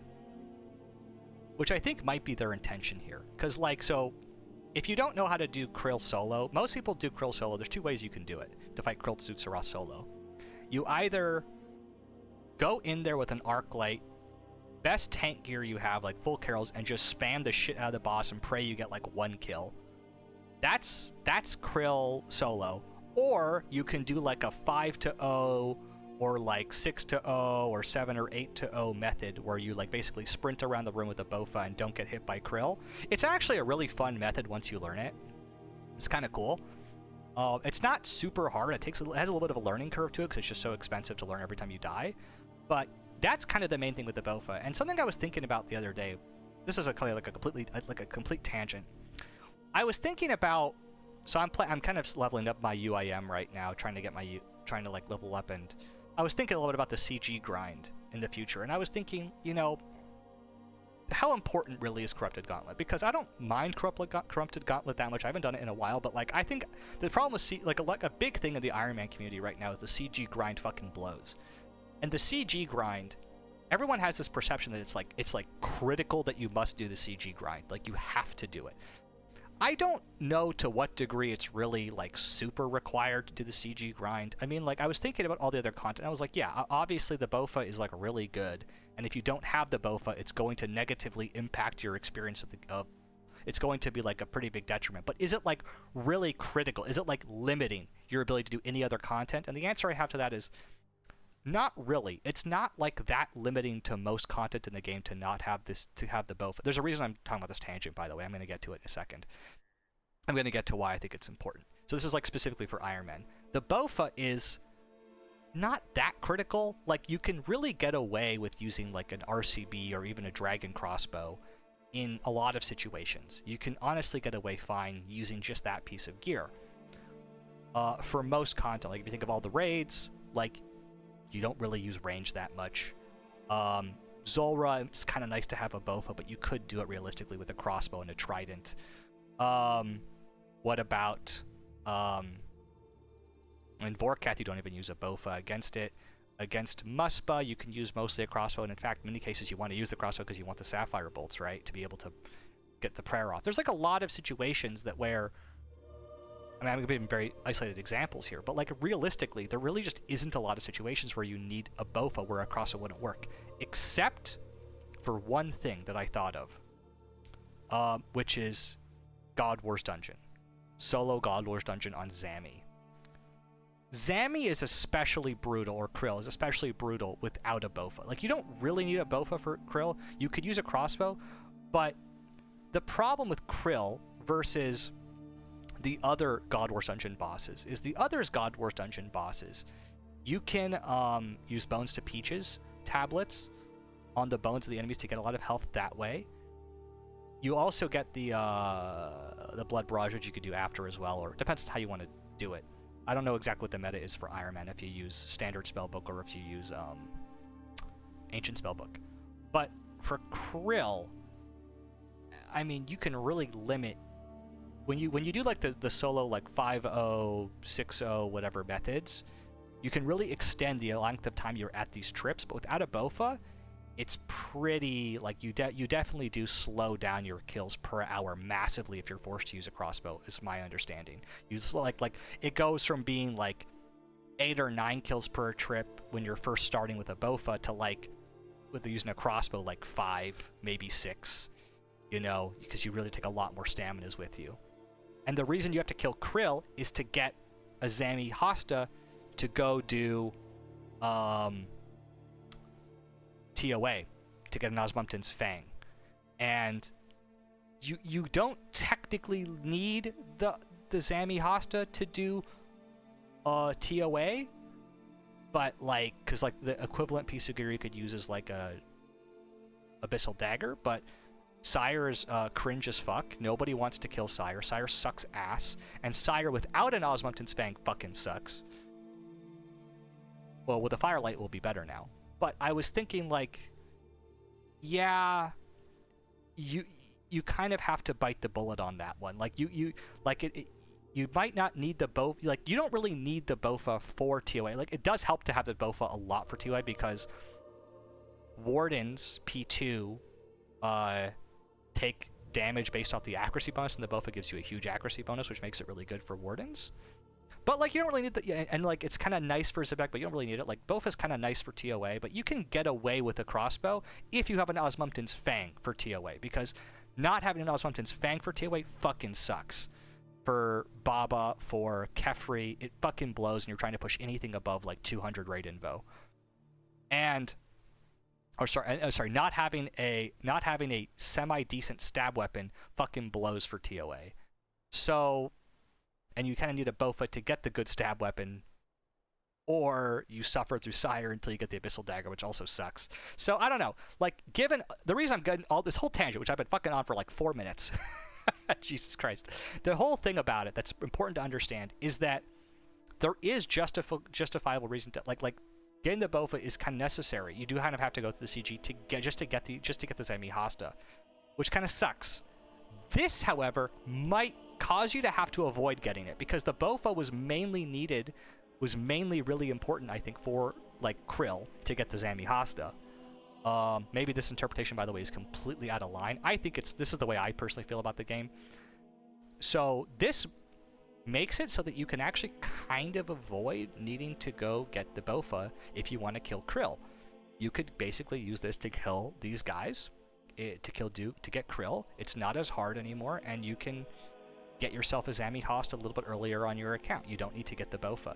which I think might be their intention here, because like, so if you don't know how to do Krill solo, most people do Krill solo. There's 2 ways you can do it to fight Krill Tsutsura solo. You either go in there with an arc light, best tank gear you have, like full carols, and just spam the shit out of the boss and pray you get like 1 kill. That's Krill solo. Or you can do like a 5-0 or like 6-0 or 7 or 8-0 method where you like basically sprint around the room with a Bofa and don't get hit by Krill. It's actually a really fun method once you learn it. It's kind of cool. It's not super hard. It has a little bit of a learning curve to it because it's just so expensive to learn every time you die. But that's kind of the main thing with the Bofa. And something I was thinking about the other day, this is a complete tangent. I was thinking about, so I'm kind of leveling up my UIM right now, trying to like level up, and I was thinking a little bit about the CG grind in the future, and I was thinking, you know, how important really is Corrupted Gauntlet? Because I don't mind Corrupted Gauntlet that much. I haven't done it in a while, but like I think the problem with a big thing in the Iron Man community right now is the CG grind fucking blows. And the CG grind, everyone has this perception that it's like critical that you must do the CG grind, like you have to do it. I don't know to what degree it's really like super required to do the CG grind. I mean, like I was thinking about all the other content. I was like, yeah, obviously the Bofa is like really good, and if you don't have the Bofa, it's going to negatively impact your experience of it's going to be like a pretty big detriment. But is it like really critical? Is it like limiting your ability to do any other content? And the answer I have to that is not really. It's not like that limiting to most content in the game to not have this, to have the Bofa. There's a reason I'm talking about this tangent, by the way. I'm going to get to it in a second. I'm going to get to why I think it's important. So this is like specifically for Iron Man. The Bofa is not that critical. Like you can really get away with using like an RCB or even a Dragon Crossbow in a lot of situations. You can honestly get away fine using just that piece of gear. For most content, like if you think of all the raids, like you don't really use range that much. Zulrah, it's kind of nice to have a Bofa, but you could do it realistically with a crossbow and a trident. What about in Vorkath, you don't even use a Bofa against it. Against Muspa, you can use mostly a crossbow, and in fact, in many cases, you want to use the crossbow because you want the Sapphire Bolts, right? To be able to get the prayer off. There's like a lot of situations that where, I mean, I'm giving very isolated examples here, but like realistically, there really just isn't a lot of situations where you need a Bofa where a crossbow wouldn't work, except for one thing that I thought of, which is God Wars Dungeon. Solo God Wars Dungeon on Zami. Zami is especially brutal, or Krill is especially brutal without a Bofa. Like, you don't really need a Bofa for Krill. You could use a crossbow, but the problem with Krill versus the other God Wars Dungeon bosses is the others God Wars Dungeon bosses, you can use Bones to Peaches tablets on the bones of the enemies to get a lot of health that way. You also get the Blood Barrage, which you could do after as well, or it depends on how you want to do it. I don't know exactly what the meta is for Iron Man, if you use Standard Spellbook or if you use Ancient Spellbook. But for Krill, I mean, you can really limit when you do like the solo like 5-0, 6-0, whatever methods, you can really extend the length of time you're at these trips. But without a Bofa, it's pretty like you definitely do slow down your kills per hour massively if you're forced to use a crossbow, is my understanding. You like it goes from being like 8 or 9 kills per trip when you're first starting with a Bofa to like with using a crossbow like 5, maybe 6, you know, because you really take a lot more staminas with you. And the reason you have to kill Krill is to get a Zami Hosta to go do TOA, to get an Osmumten's Fang. And you don't technically need the Zami Hosta to do TOA, but like, because like the equivalent piece of gear you could use is like a Abyssal Dagger, but Sire is cringe as fuck. Nobody wants to kill Sire. Sire sucks ass. And Sire without an Osmumten's Fang fucking sucks. Well, with a Firelight, it will be better now. But I was thinking, like, yeah, you kind of have to bite the bullet on that one. Like, you might not need the Bofa. Like, you don't really need the Bofa for TOA. Like, it does help to have the Bofa a lot for TOA because Wardens P2 take damage based off the accuracy bonus, and the Bofa gives you a huge accuracy bonus, which makes it really good for Wardens. But, like, you don't really need the... And, like, it's kind of nice for Zebek, but you don't really need it. Like, Bofa's kind of nice for TOA, but you can get away with a crossbow if you have an Osmumten's Fang for TOA, because not having an Osmumten's Fang for TOA fucking sucks. For Baba, for Kefri, it fucking blows, and you're trying to push anything above, like, 200 raid invo. And... sorry, not having a semi-decent stab weapon fucking blows for TOA. So... And you kind of need a Bofa to get the good stab weapon, or you suffer through Sire until you get the Abyssal Dagger, which also sucks. So, I don't know. Like, given... The reason I'm getting all this whole tangent, which I've been fucking on for like 4 minutes... Jesus Christ. The whole thing about it that's important to understand is that there is justifiable reason to... Like getting the Bofa is kind of necessary. You do kind of have to go through the CG to get the Zemi Hasta, which kind of sucks. This, however, might cause you to have to avoid getting it, because the Bofa was mainly really important, I think, for, like, Krill to get the Zami Hasta. Maybe this interpretation, by the way, is completely out of line. I think this is the way I personally feel about the game. So this makes it so that you can actually kind of avoid needing to go get the Bofa if you want to kill Krill. You could basically use this to kill these guys, to kill Duke, to get Krill. It's not as hard anymore, and you can get yourself a Zami Host a little bit earlier on your account. You don't need to get the Bofa.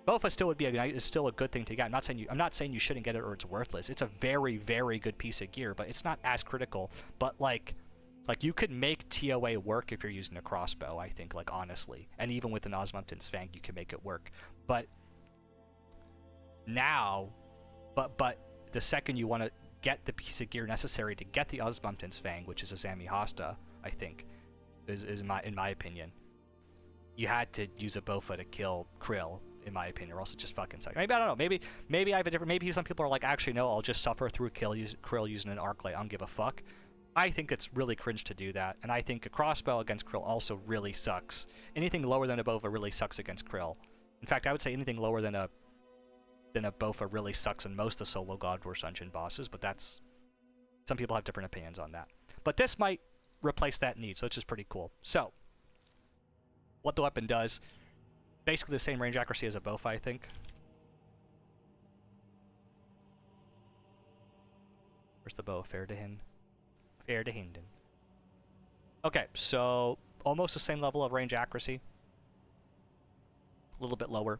Bofa still would be is still a good thing to get. I'm not saying you shouldn't get it or it's worthless. It's a very, very good piece of gear, but it's not as critical. But like you could make TOA work if you're using a crossbow, I think, like, honestly. And even with an Osmumten's Fang, you can make it work. But now, but the second you want to get the piece of gear necessary to get the Osmumten's Fang, which is a Zami Hasta, I think, is in my opinion, you had to use a Bofa to kill Krill, in my opinion, or else it just fucking sucks. Maybe, I don't know, maybe I have a different... Maybe some people are like, actually, no, I'll just suffer through Krill using an Arc Light. I don't give a fuck. I think it's really cringe to do that, and I think a crossbow against Krill also really sucks. Anything lower than a Bofa really sucks against Krill. In fact, I would say anything lower than a Bofa really sucks in most of the solo God Wars Dungeon bosses, but that's... Some people have different opinions on that. But this might replace that need, so it's just pretty cool. So, what the weapon does, basically the same range accuracy as a Bofa, I think. Where's the bow? Fair to Hinden. Okay, so almost the same level of range accuracy. A little bit lower.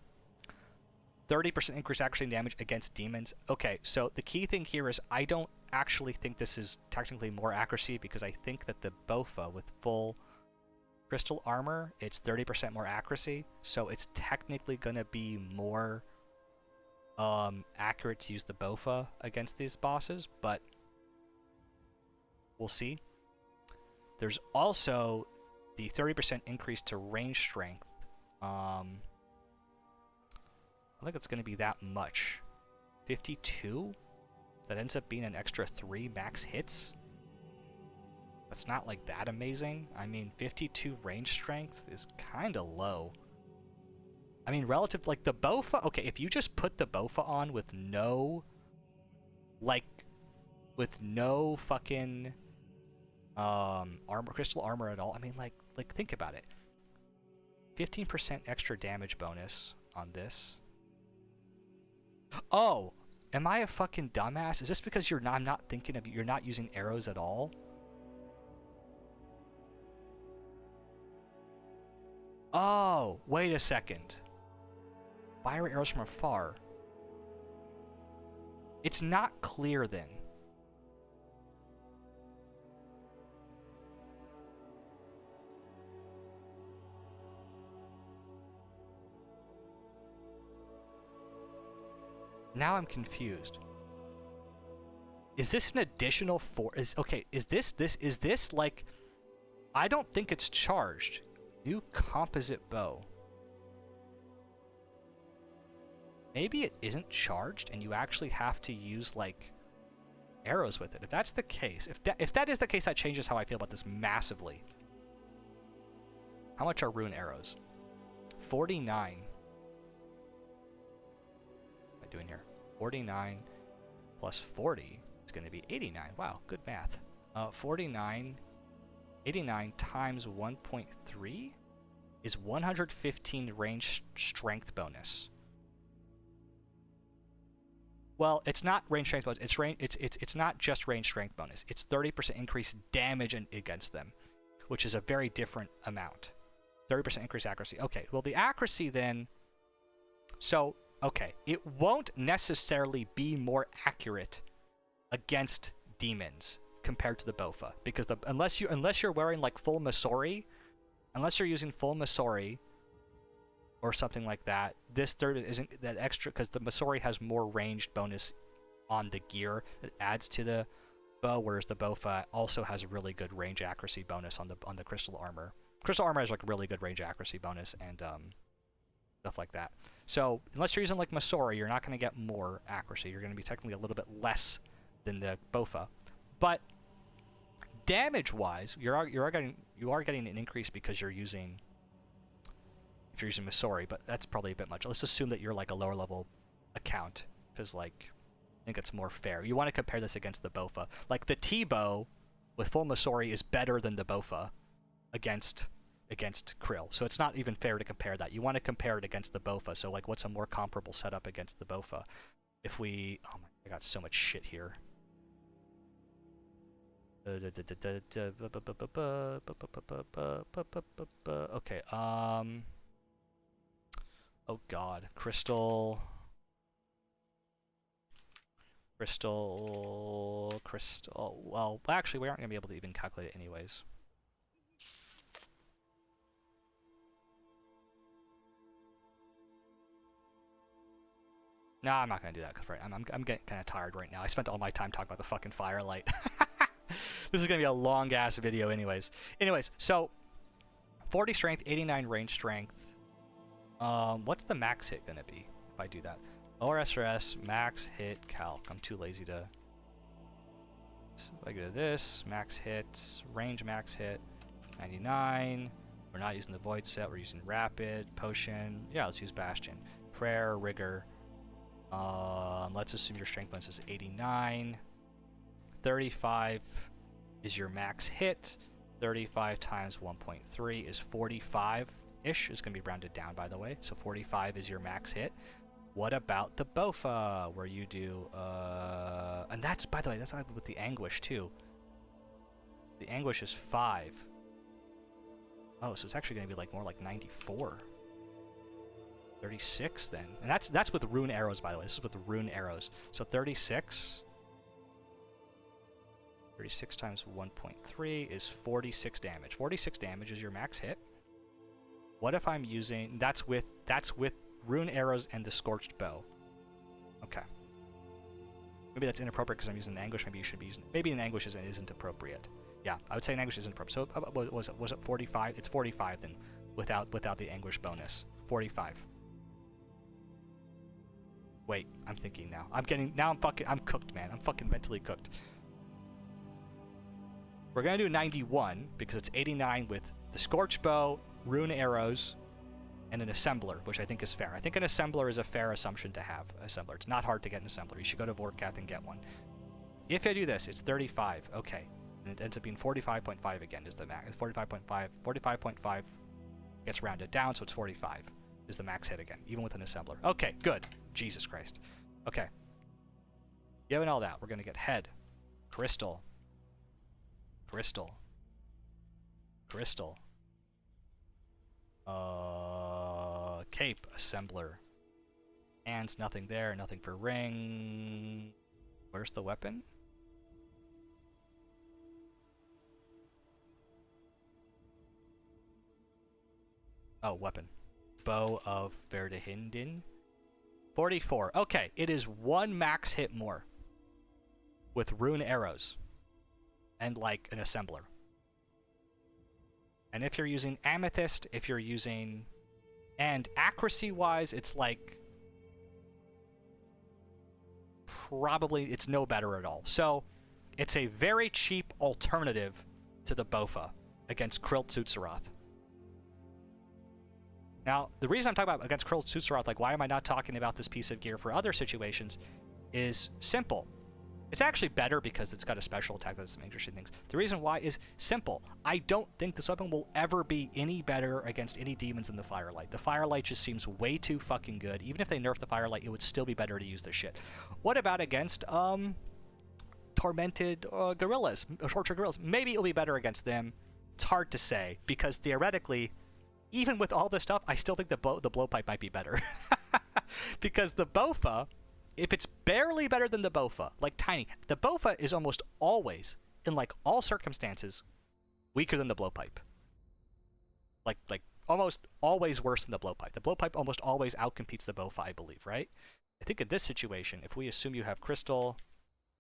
30% increased accuracy and damage against demons. Okay, so the key thing here is I don't actually think this is technically more accuracy, because I think that the Bofa with full crystal armor, it's 30% more accuracy, so it's technically going to be more accurate to use the Bofa against these bosses, but we'll see. There's also the 30% increase to range strength. I think it's going to be that much. 52? That ends up being an extra 3 max hits? That's not, like, that amazing. I mean, 52 range strength is kind of low. I mean, relative, like, the Bofa... Okay, if you just put the Bofa on with no... Like, with no fucking... crystal armor at all. I mean, like, think about it. 15% extra damage bonus on this. Oh, am I a fucking dumbass? Is this because you're not using arrows at all? Oh, wait a second. Fire arrows from afar. It's not clear then. Now I'm confused. Is this an additional is this like... I don't think it's charged. New composite bow. Maybe it isn't charged and you actually have to use, like, arrows with it. If that's the case, if that is the case, that changes how I feel about this massively. How much are rune arrows? 49. Doing here 49 plus 40 is going to be 89. Wow, good math. 49 89 times 1.3 is 115 range strength bonus. Well, it's not range strength bonus. It's not just range strength bonus. It's 30% increased damage against them, which is a very different amount. 30% increased accuracy. Okay, well the accuracy then. So okay, it won't necessarily be more accurate against demons compared to the Bofa, because unless you're wearing like full Masori, unless you're using full Masori or something like that, this third isn't that extra, because the Masori has more ranged bonus on the gear that adds to the bow, whereas the Bofa also has a really good range accuracy bonus on the crystal armor. Crystal armor has like really good range accuracy bonus and stuff like that. So unless you're using like Masori, you're not going to get more accuracy. You're going to be technically a little bit less than the Bofa. But damage-wise, you are getting an increase because you're using Masori, but that's probably a bit much. Let's assume that you're like a lower level account, because like I think it's more fair. You want to compare this against the Bofa. Like the T-bow with full Masori is better than the Bofa against Krill. So it's not even fair to compare that. You want to compare it against the Bofa. So like what's a more comparable setup against the Bofa? If we I got so much shit here. Okay, oh god, crystal, well, actually we aren't gonna be able to even calculate it anyways. No, I'm not gonna do that, because I'm getting kind of tired right now. I spent all my time talking about the fucking firelight. This is gonna be a long ass video anyways. So 40 strength, 89 range strength. What's the max hit gonna be if I do that? ORSRS max hit calc. I'm too lazy to. So if I go to this, max hits, range max hit, 99. We're not using the void set, we're using rapid, potion. Yeah, let's use bastion. Prayer, rigor. Let's assume your strength bonus is 89. 35 is your max hit. 35 times 1.3 is 45-ish. It's going to be rounded down, by the way. So 45 is your max hit. What about the Bofa, where you do... and that's, by the way, that's with the Anguish, too. The Anguish is 5. Oh, so it's actually going to be like more like 94. 36, then. And that's with rune arrows, by the way. This is with rune arrows. So 36... 36 times 1.3 is 46 damage. 46 damage is your max hit. What if I'm using... That's with rune arrows and the scorched bow. Okay. Maybe that's inappropriate because I'm using an anguish. Maybe you should be using... Maybe an anguish isn't appropriate. Yeah, I would say an anguish isn't appropriate. So was it 45? It's 45 then, without the anguish bonus. 45. Wait, I'm thinking now. I'm cooked, man. I'm fucking mentally cooked. We're going to do 91 because it's 89 with the Scorch Bow, Rune Arrows, and an Assembler, which I think is fair. I think an Assembler is a fair assumption to have. Assembler. It's not hard to get an Assembler. You should go to Vorkath and get one. If I do this, it's 35. Okay. And it ends up being 45.5 again is the max. 45.5. 45.5 gets rounded down, so it's 45 is the max hit again, even with an Assembler. Okay, good. Jesus Christ. Okay. Given all that, we're going to get Head, Crystal, Crystal. Cape, Assembler. Hands, nothing there, nothing for ring. Where's the weapon? Oh, weapon. Bow of Verdehinden. 44. Okay, it is one max hit more. With rune arrows. And like an assembler. And if you're using amethyst, if you're using... And accuracy-wise, it's like... Probably, it's no better at all. So, it's a very cheap alternative to the Bofa against Krill Tsutsuroth. Now, the reason I'm talking about against Krill Tsutsuroth, like why am I not talking about this piece of gear for other situations, is simple. It's actually better because it's got a special attack that does some interesting things. The reason why is simple. I don't think this weapon will ever be any better against any demons than the Firelight. The Firelight just seems way too fucking good. Even if they nerf the Firelight, it would still be better to use this shit. What about against Tormented Gorillas, or Tortured Gorillas? Maybe it'll be better against them. It's hard to say, because theoretically, even with all this stuff, I still think the Blowpipe might be better. Because the Bofa, if it's barely better than the Bofa, like tiny, the Bofa is almost always, in like all circumstances, weaker than the Blowpipe. Like almost always worse than the Blowpipe. The Blowpipe almost always outcompetes the Bofa, I believe, right? I think in this situation, if we assume you have Crystal,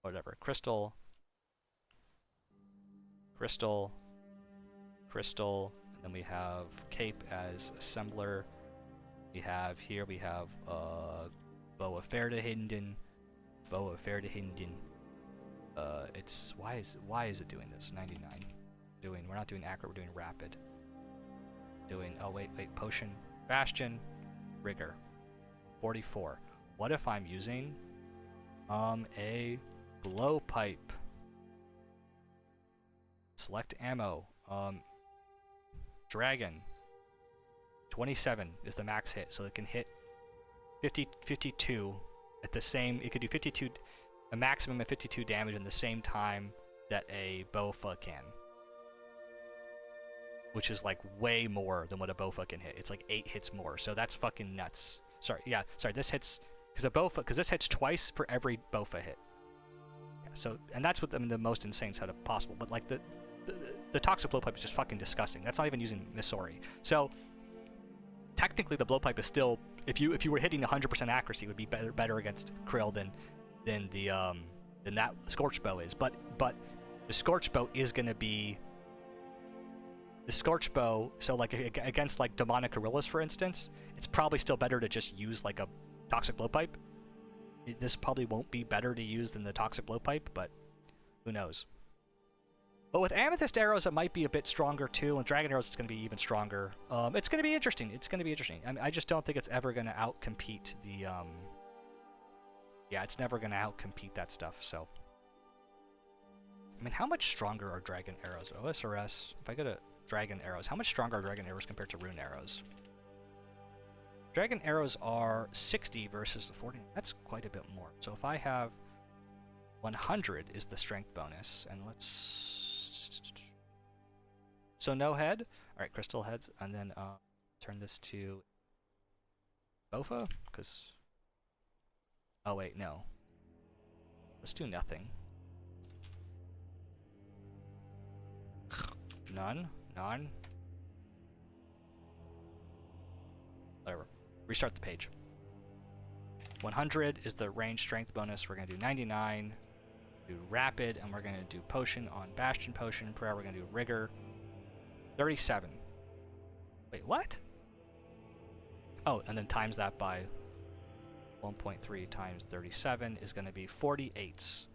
whatever, Crystal, and then we have Cape as Assembler. We have Boa Ferdehinden. It's why is it doing this? 99. We're not doing accurate, we're doing rapid. Potion, Bastion, Rigor. 44. What if I'm using a Blowpipe? Select ammo. Dragon. 27 is the max hit, so it can hit 52 at the same. It could do 52, a maximum of 52 damage in the same time that a Bofa can, which is like way more than what a Bofa can hit. It's like 8 hits more, so that's fucking nuts. Sorry, this hits because this hits twice for every Bofa hit. Yeah, so, and that's what the most insane setup possible. But like the Toxic Blowpipe is just fucking disgusting. That's not even using Missouri. So technically the Blowpipe is still, if you were hitting 100% accuracy, it would be better against Krill than that Scorch Bow is. But the Scorch Bow is gonna be the Scorch Bow. So like against like demonic gorillas, for instance, it's probably still better to just use like a Toxic Blowpipe. This probably won't be better to use than the Toxic Blowpipe, but who knows? But with Amethyst Arrows, it might be a bit stronger too. And Dragon Arrows, it's going to be even stronger. It's going to be interesting. I mean, I just don't think it's ever going to outcompete the... Yeah, it's never going to outcompete that stuff, so... I mean, how much stronger are Dragon Arrows? OSRS, if I go to Dragon Arrows, how much stronger are Dragon Arrows compared to Rune Arrows? Dragon Arrows are 60 versus the 40. That's quite a bit more. So if I have 100 is the strength bonus, and let's... So no head. All right, crystal heads, and then turn this to Bofa, because... Oh wait, no. Let's do nothing. None. Whatever. Restart the page. 100 is the range strength bonus. We're gonna do 99. Do rapid, and we're gonna do potion on Bastion Potion. Prayer, we're gonna do rigor. 37. Wait, what? Oh, and then times that by 1.3 times 37 is going to be 48s.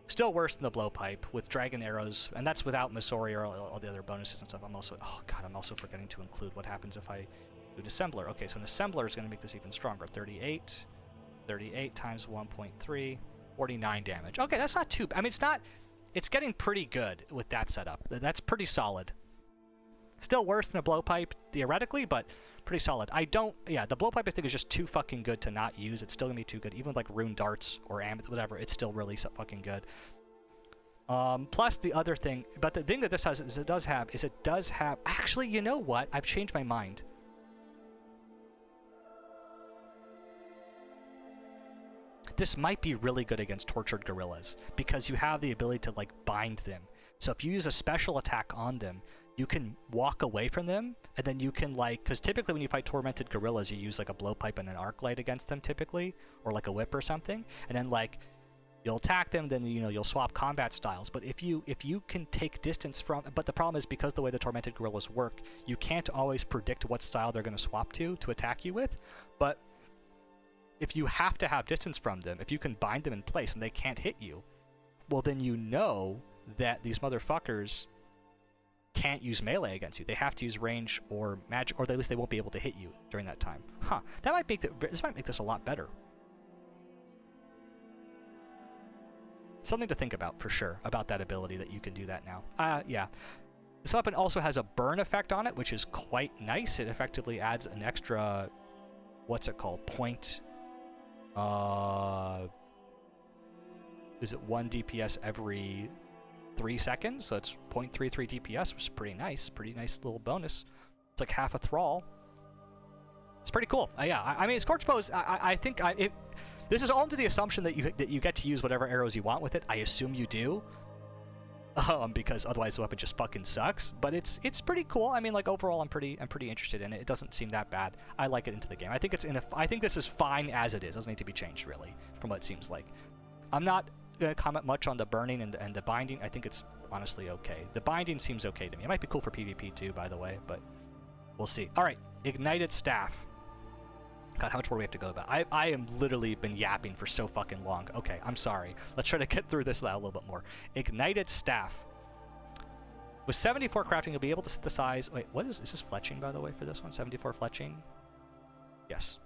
Still worse than the Blowpipe with Dragon Arrows, and that's without Missouri or all the other bonuses and stuff. I'm also forgetting to include what happens if I do an Assembler. Okay, so an Assembler is going to make this even stronger. 38 times 1.3, 49 damage. Okay, that's not too bad. I mean, it's getting pretty good with that setup. That's pretty solid. Still worse than a Blowpipe, theoretically, but pretty solid. The Blowpipe, I think, is just too fucking good to not use. It's still gonna be too good. Even with, like, Rune Darts or whatever, it's still really fucking good. Plus, the other thing, but the thing that this has is it does have, actually, you know what? I've changed my mind. This might be really good against Tortured Gorillas, because you have the ability to, like, bind them. So if you use a special attack on them, you can walk away from them, and then you can, like, because typically when you fight Tormented Gorillas, you use, like, a Blowpipe and an Arc Light against them, typically, or, like, a Whip or something, and then, like, you'll attack them, then, you know, you'll swap combat styles. But if you can take distance from... But the problem is, because the way the Tormented Gorillas work, you can't always predict what style they're going to swap to attack you with, but if you have to have distance from them, if you can bind them in place and they can't hit you, well, then you know that these motherfuckers can't use melee against you. They have to use range or magic, or at least they won't be able to hit you during that time. Huh. That might make this might make this a lot better. something to think about for sure, about that ability that you can do that now. Yeah. This weapon also has a burn effect on it, which is quite nice. It effectively adds an extra, what's it called? Point, is it 1 DPS every 3 seconds? So it's 0.33 DPS, which is pretty nice little bonus. It's like half a thrall. It's pretty cool. Yeah, I mean, Scorch Bows, I think this is all into the assumption that you get to use whatever arrows you want with it. I assume you do. Because otherwise the weapon just fucking sucks. But it's pretty cool. I mean, like, overall, I'm pretty interested in it. It doesn't seem that bad. I like it into the game. I think I think this is fine as it is. It doesn't need to be changed, really, from what it seems like. I'm not gonna comment much on the burning and the binding. I think it's honestly okay. The binding seems okay to me. It might be cool for PvP too, by the way, but we'll see. All right, Ignited Staff. God, how much more do we have to go about? I am literally been yapping for so fucking long. Okay, I'm sorry. Let's try to get through this a little bit more. Ignited Staff. With 74 crafting, you'll be able to synthesize... Wait, what is this fletching, by the way, for this one? 74 fletching? Yes.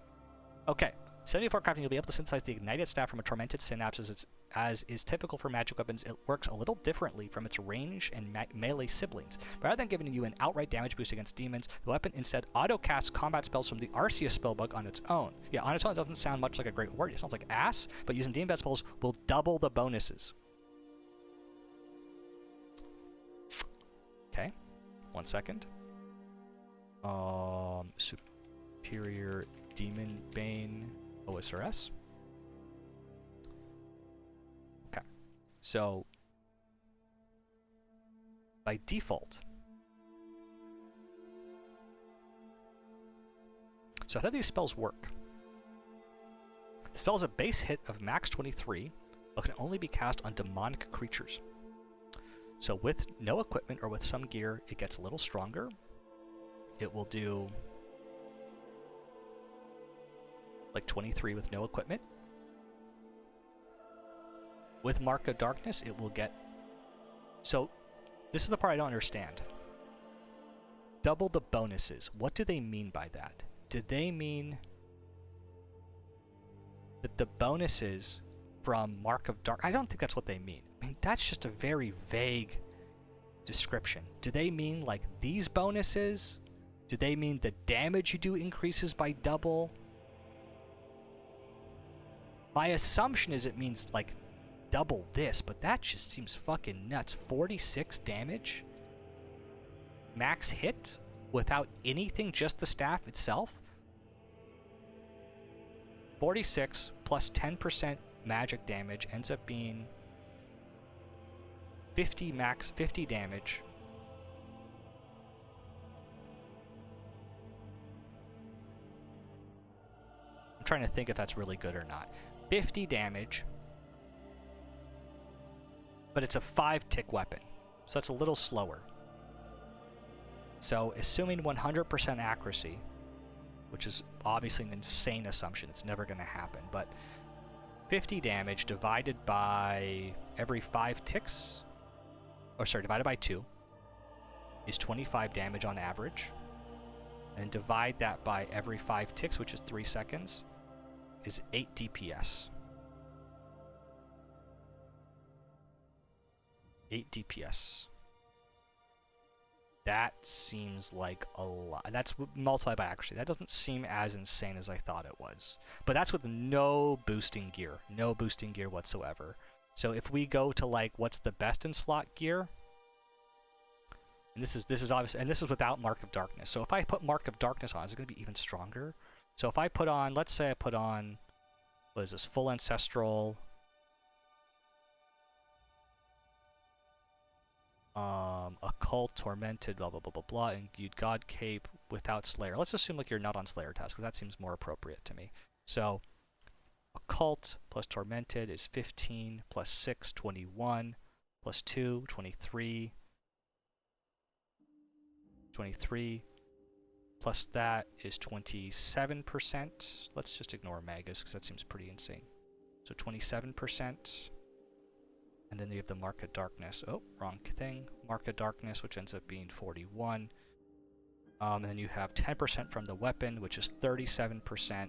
Okay. 74 crafting, you'll be able to synthesize the Ignited Staff from a Tormented Synapse as is typical for magic weapons. It works a little differently from its range and melee siblings. Rather than giving you an outright damage boost against demons, the weapon instead auto-casts combat spells from the Arceus spellbook on its own. Yeah, on its own, it doesn't sound much like a great word. It sounds like ass, but using demon spells will double the bonuses. Okay, 1 second. Superior Demon Bane OSRS. Okay, so by default, so how do these spells work? The spell is a base hit of max 23, but can only be cast on demonic creatures. So with no equipment or with some gear, it gets a little stronger. It will do like 23 with no equipment. With Mark of Darkness, it will get... So, this is the part I don't understand. Double the bonuses. What do they mean by that? Did they mean that the bonuses from Mark of Dark... I don't think that's what they mean. I mean, that's just a very vague description. Do they mean, like, these bonuses? Do they mean the damage you do increases by double? My assumption is it means, like, double this, but that just seems fucking nuts. 46 damage? Max hit? Without anything, just the staff itself? 46 plus 10% magic damage ends up being 50 max, 50 damage. I'm trying to think if that's really good or not. 50 damage, but it's a 5-tick weapon, so it's a little slower. So assuming 100% accuracy, which is obviously an insane assumption, it's never going to happen, but 50 damage divided by every 5 ticks, or sorry, divided by 2, is 25 damage on average, and divide that by every 5 ticks, which is 3 seconds, is 8 DPS. 8 DPS. That seems like a lot. That's multiplied by accuracy. That doesn't seem as insane as I thought it was. But that's with no boosting gear. No boosting gear whatsoever. So if we go to, like, what's the best in slot gear? And this is obvious, and this is without Mark of Darkness. So if I put Mark of Darkness on, is it going to be even stronger? So if I put on, let's say I put on, what is this, Full Ancestral, Occult, Tormented, blah, blah, blah, blah, blah, and you'd God Cape without Slayer. Let's assume, like, you're not on Slayer task, because that seems more appropriate to me. So, Occult plus Tormented is 15, plus 6, 21, plus 2, 23, 23, plus that is 27%. Let's just ignore Magus, because that seems pretty insane. So 27%. And then you have the Mark of Darkness. Oh, wrong thing. Mark of Darkness, which ends up being 41. And then you have 10% from the weapon, which is 37%.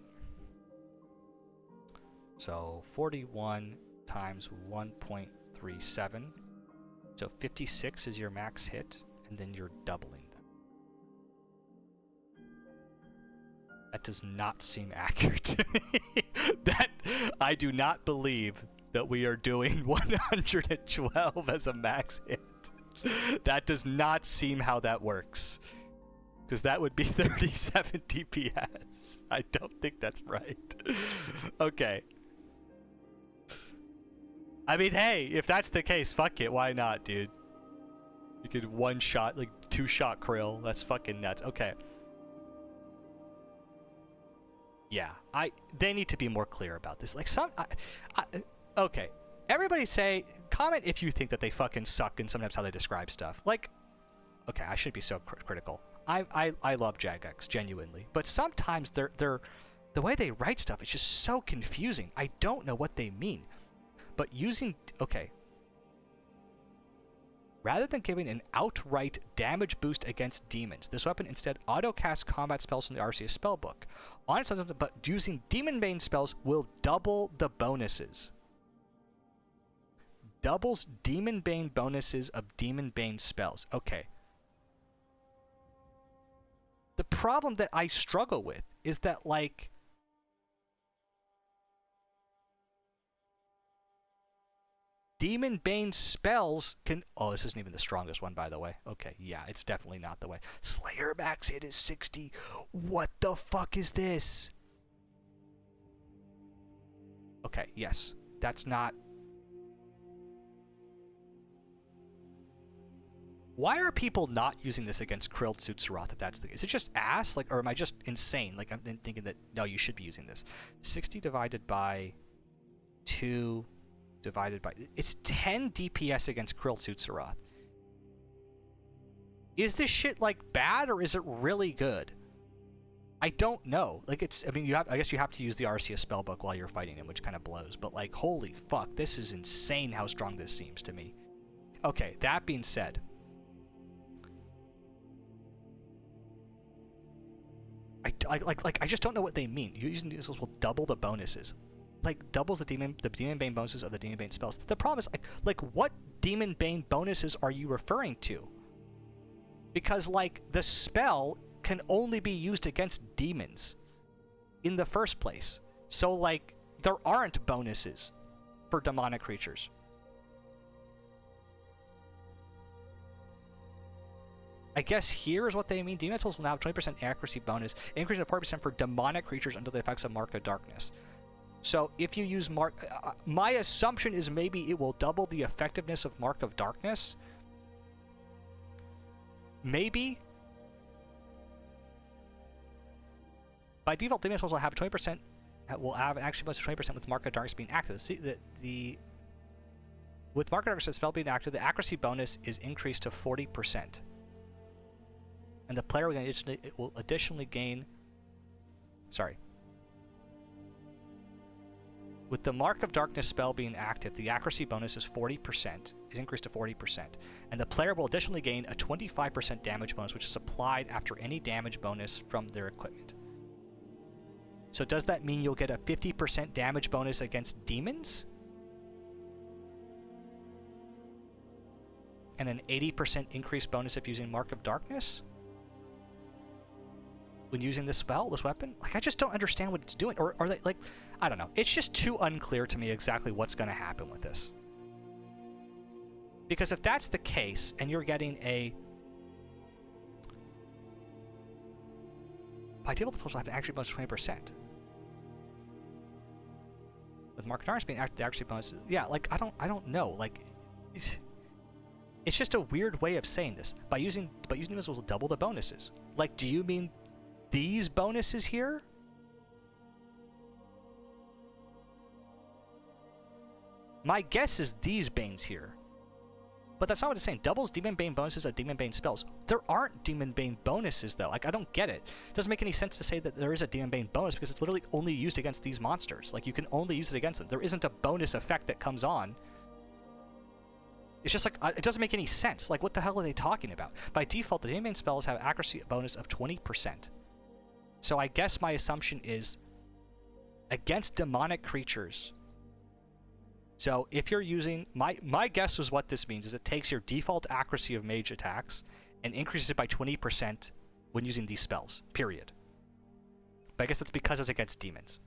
So 41 times 1.3 3, 7. So 56 is your max hit, and then you're doubling them. That does not seem accurate to me. I do not believe that we are doing 112 as a max hit. That does not seem how that works. Because that would be 37 DPS. I don't think that's right. Okay. I mean, hey, if that's the case, fuck it. Why not, dude? You could one-shot, like, two-shot Krill. That's fucking nuts. Okay. Yeah, they need to be more clear about this. Like, okay. Everybody comment if you think that they fucking suck and sometimes how they describe stuff. Like, okay, I shouldn't be so critical. I love Jagex, genuinely. But sometimes the way they write stuff is just so confusing. I don't know what they mean. But okay. Rather than giving an outright damage boost against demons, this weapon instead auto-casts combat spells from the RCS spellbook. On its own, but using Demon Bane spells will double the bonuses. Doubles Demon Bane bonuses of Demon Bane spells. Okay. The problem that I struggle with is that, like, Demon Bane spells can... Oh, this isn't even the strongest one, by the way. Okay, yeah, it's definitely not the way. Slayer max hit is 60. What the fuck is this? Okay, yes. That's not... Why are people not using this against Krill Tsutsuroth if that's the case? Is it just ass? Like, or am I just insane? Like, I'm thinking that, no, you should be using this. 60 divided by 2... divided by... It's 10 DPS against Krill Tsutsuroth. Is this shit, like, bad, or is it really good? I don't know. Like, it's... I mean, I guess you have to use the RCS spellbook while you're fighting him, which kind of blows. But, like, holy fuck, this is insane how strong this seems to me. Okay, that being said... I just don't know what they mean. Using these will double the bonuses. Like, doubles the Demon Bane bonuses of the Demon Bane spells. The problem is, like what Demon Bane bonuses are you referring to? Because, like, the spell can only be used against demons in the first place. So, like, there aren't bonuses for demonic creatures. I guess here is what they mean. Demon tools will now have 20% accuracy bonus, increasing to 40% for demonic creatures under the effects of Mark of Darkness. So if you use my assumption is maybe it will double the effectiveness of Mark of Darkness. Maybe. By default, Demon Souls will have 20%. Will have actually plus 20% with Mark of Darkness being active. See, with Mark of Darkness spell being active, the accuracy bonus is increased to 40%, and the player will additionally gain. Sorry. With the Mark of Darkness spell being active, the accuracy bonus is 40%, is increased to 40%, and the player will additionally gain a 25% damage bonus, which is applied after any damage bonus from their equipment. So does that mean you'll get a 50% damage bonus against demons? And an 80% increased bonus if using Mark of Darkness? When using this spell, this weapon? Like, I just don't understand what it's doing. Or are they, like, I don't know. It's just too unclear to me exactly what's going to happen with this. Because if that's the case, and you're getting a... By default, the will have an accuracy bonus of 20%. With Mark of Darkness being active, the accuracy bonus... Yeah, like, I don't know. Like, it's just a weird way of saying this. By using this will double the bonuses. Like, do you mean these bonuses here? My guess is these Banes here. But that's not what it's saying. Doubles Demon Bane bonuses of Demon Bane spells. There aren't Demon Bane bonuses, though. Like, I don't get it. It doesn't make any sense to say that there is a Demon Bane bonus because it's literally only used against these monsters. Like, you can only use it against them. There isn't a bonus effect that comes on. It's just like, it doesn't make any sense. Like, what the hell are they talking about? By default, the Demon Bane spells have accuracy bonus of 20%. So I guess my assumption is against demonic creatures. So if you're using, my guess is what this means is it takes your default accuracy of mage attacks and increases it by 20% when using these spells, period. But I guess it's because it's against demons.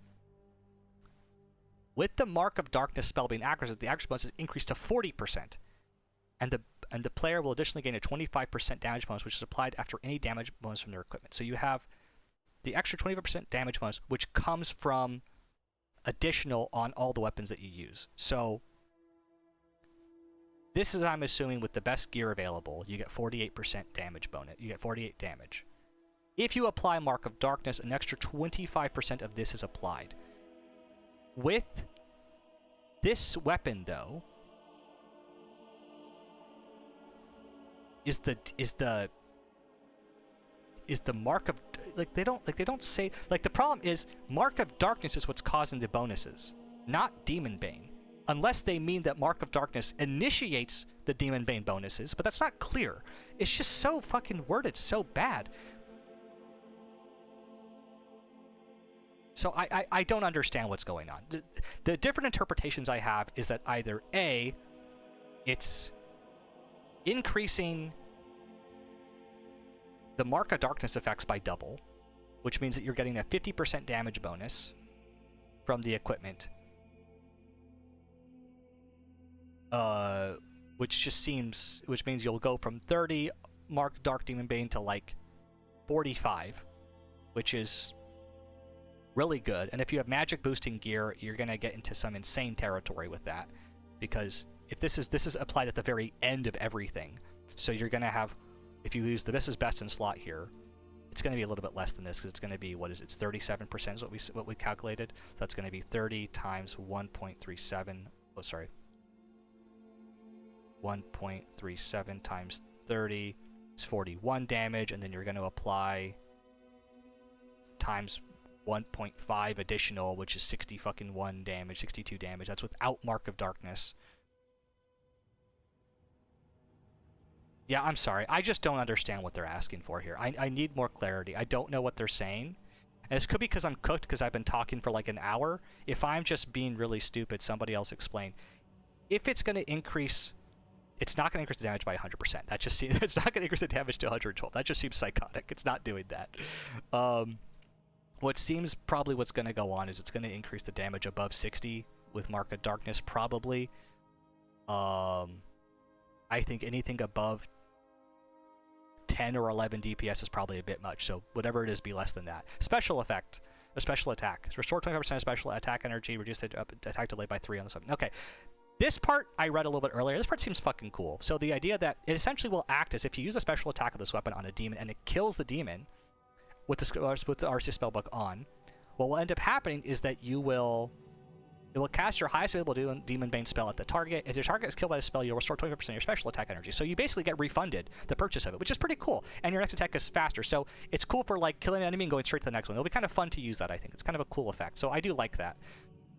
With the Mark of Darkness spell being accurate, the accuracy bonus is increased to 40%. And the player will additionally gain a 25% damage bonus, which is applied after any damage bonus from their equipment. So you have the extra 25% damage bonus, which comes from additional on all the weapons that you use. So this is, I'm assuming, with the best gear available, you get 48% damage bonus. You get 48 damage. If you apply Mark of Darkness, an extra 25% of this is applied. With this weapon, though, is the Mark of, like, they don't say, like, the problem is Mark of Darkness is what's causing the bonuses, not Demon Bane, unless they mean that Mark of Darkness initiates the Demon Bane bonuses, but that's not clear. It's just so fucking worded so bad. So I don't understand what's going on. The different interpretations I have is that either A, it's increasing the Mark of Darkness effects by double, which means that you're getting a 50% damage bonus from the equipment. Which means you'll go from 30 Mark Dark Demon Bane to like 45, which is really good. And if you have magic boosting gear, you're gonna get into some insane territory with that, because if this is applied at the very end of everything, so you're gonna have, if you use the this is best in slot here, it's gonna be a little bit less than this because it's gonna be, what is it? It's 37% is what we calculated. So that's gonna be 30 times 1.37. Oh, sorry. 1.37 times 30 is 41 damage, and then you're gonna apply times 1.5 additional, which is 61 damage, 62 damage. That's without Mark of Darkness. Yeah, I'm sorry. I just don't understand what they're asking for here. I need more clarity. I don't know what they're saying. And this could be because I'm cooked because I've been talking for like an hour. If I'm just being really stupid, somebody else explain. If it's going to increase, it's not going to increase the damage by 100%. That just seems, it's not going to increase the damage to 112. That just seems psychotic. It's not doing that. What seems probably what's going to go on is it's going to increase the damage above 60 with Mark of Darkness, probably. I think anything above 10 or 11 DPS is probably a bit much, so whatever it is, be less than that. Special effect, or special attack. Restore 25% of special attack energy, reduce the attack delay by 3 on the weapon. Okay. This part I read a little bit earlier. This part seems fucking cool. So the idea that it essentially will act as if you use a special attack of this weapon on a demon and it kills the demon with the RC spellbook on, what will end up happening is that it will cast your highest available Demon Bane spell at the target. If your target is killed by the spell, you'll restore 25% of your special attack energy. So you basically get refunded the purchase of it, which is pretty cool. And your next attack is faster. So it's cool for like killing an enemy and going straight to the next one. It'll be kind of fun to use that, I think. It's kind of a cool effect. So I do like that.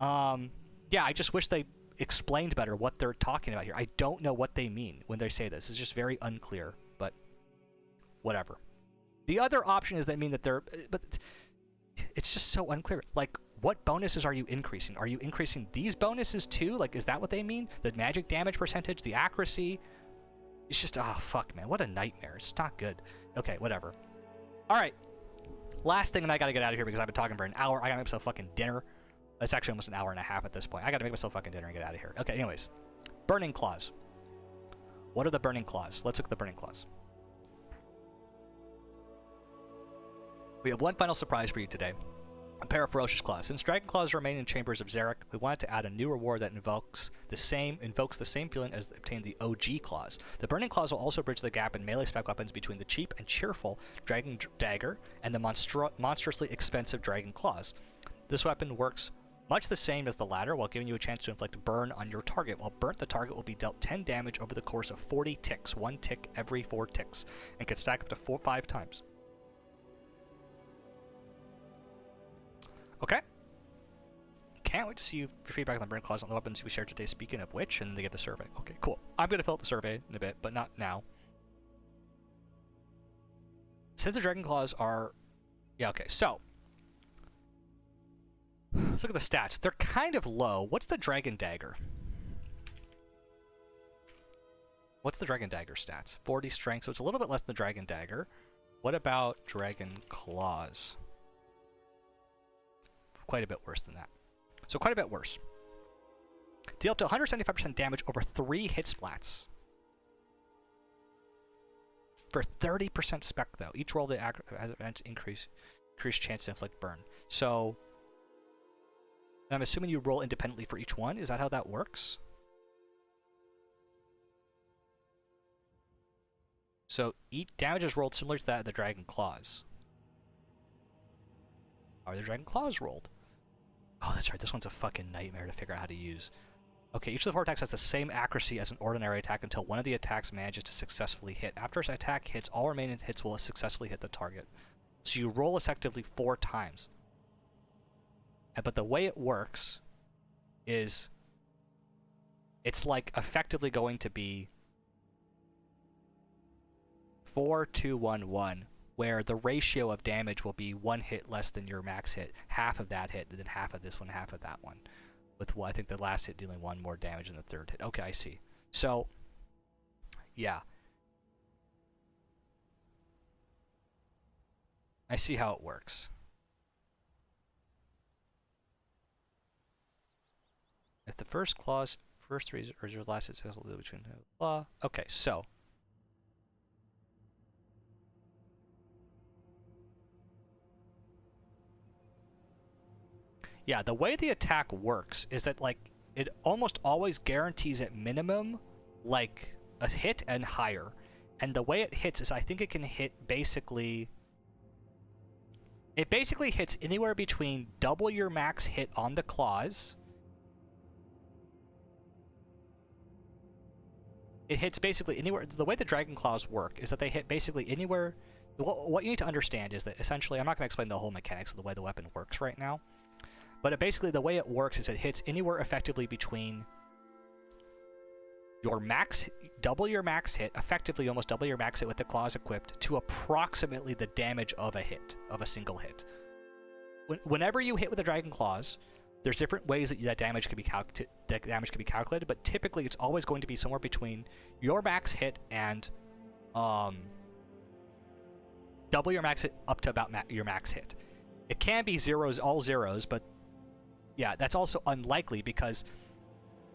Yeah, I just wish they explained better what they're talking about here. I don't know what they mean when they say this. It's just very unclear, but whatever. The other option is they mean that but it's just so unclear. Like, what bonuses are you increasing? Are you increasing these bonuses too? Like, is that what they mean? The magic damage percentage, the accuracy? It's just, oh, fuck, man. What a nightmare. It's not good. Okay, whatever. All right. Last thing, and I gotta get out of here because I've been talking for an hour. I gotta make myself fucking dinner. It's actually almost an hour and a half at this point. I gotta make myself fucking dinner and get out of here. Okay, anyways. Burning Claws. What are the Burning Claws? Let's look at the Burning Claws. We have one final surprise for you today. A pair of Ferocious Claws. Since Dragon Claws remain in Chambers of Zarek, we wanted to add a new reward that invokes the same feeling as obtained the OG Claws. The Burning Claws will also bridge the gap in melee spec weapons between the cheap and cheerful Dragon Dagger and the monstrously expensive Dragon Claws. This weapon works much the same as the latter, while giving you a chance to inflict burn on your target. While burnt, the target will be dealt 10 damage over the course of 40 ticks, 1 tick every 4 ticks, and can stack up to 5 times. Okay. Can't wait to see your feedback on the Burning Claws on the weapons we shared today, speaking of which, and they get the survey. Okay, cool. I'm going to fill out the survey in a bit, but not now. Since the Dragon Claws are... Yeah, okay, so... Let's look at the stats. They're kind of low. What's the Dragon Dagger? What's the Dragon Dagger stats? 40 strength, so it's a little bit less than the Dragon Dagger. What about Dragon Claws? Quite a bit worse than that. So quite a bit worse. Deal up to 175% damage over 3 hit splats. For 30% spec, though. Each roll that has an increased chance to inflict burn. So, I'm assuming you roll independently for each one. Is that how that works? So, each damage is rolled similar to that of the Dragon Claws. How are the Dragon Claws rolled? Oh, that's right. This one's a fucking nightmare to figure out how to use. Okay, each of the 4 attacks has the same accuracy as an ordinary attack until one of the attacks manages to successfully hit. After an attack hits, all remaining hits will successfully hit the target. So you roll effectively 4 times. But the way it works is it's like effectively going to be 4-2-1-1, where the ratio of damage will be 1 hit less than your max hit, half of that hit, and then half of this one, half of that one. With, well, I think the last hit dealing 1 more damage than the third hit. Okay, I see. So, yeah. I see how it works. If the first clause, first reason, or your last hit successful between blah. Okay, so. Yeah, the way the attack works is that, like, it almost always guarantees at minimum, like, a hit and higher. And the way it hits is I think it can hit basically... It basically hits anywhere between double your max hit on the claws. It hits basically anywhere... The way the Dragon Claws work is that they hit basically anywhere... What you need to understand is that essentially... I'm not going to explain the whole mechanics of the way the weapon works right now. But basically, the way it works is it hits anywhere effectively between your max, double your max hit, effectively almost double your max hit with the claws equipped, to approximately the damage of a hit, of a single hit. Whenever you hit with the Dragon Claws, there's different ways that damage can be calculated, but typically it's always going to be somewhere between your max hit and double your max hit up to about your max hit. It can be zeros, all zeros, but yeah, that's also unlikely because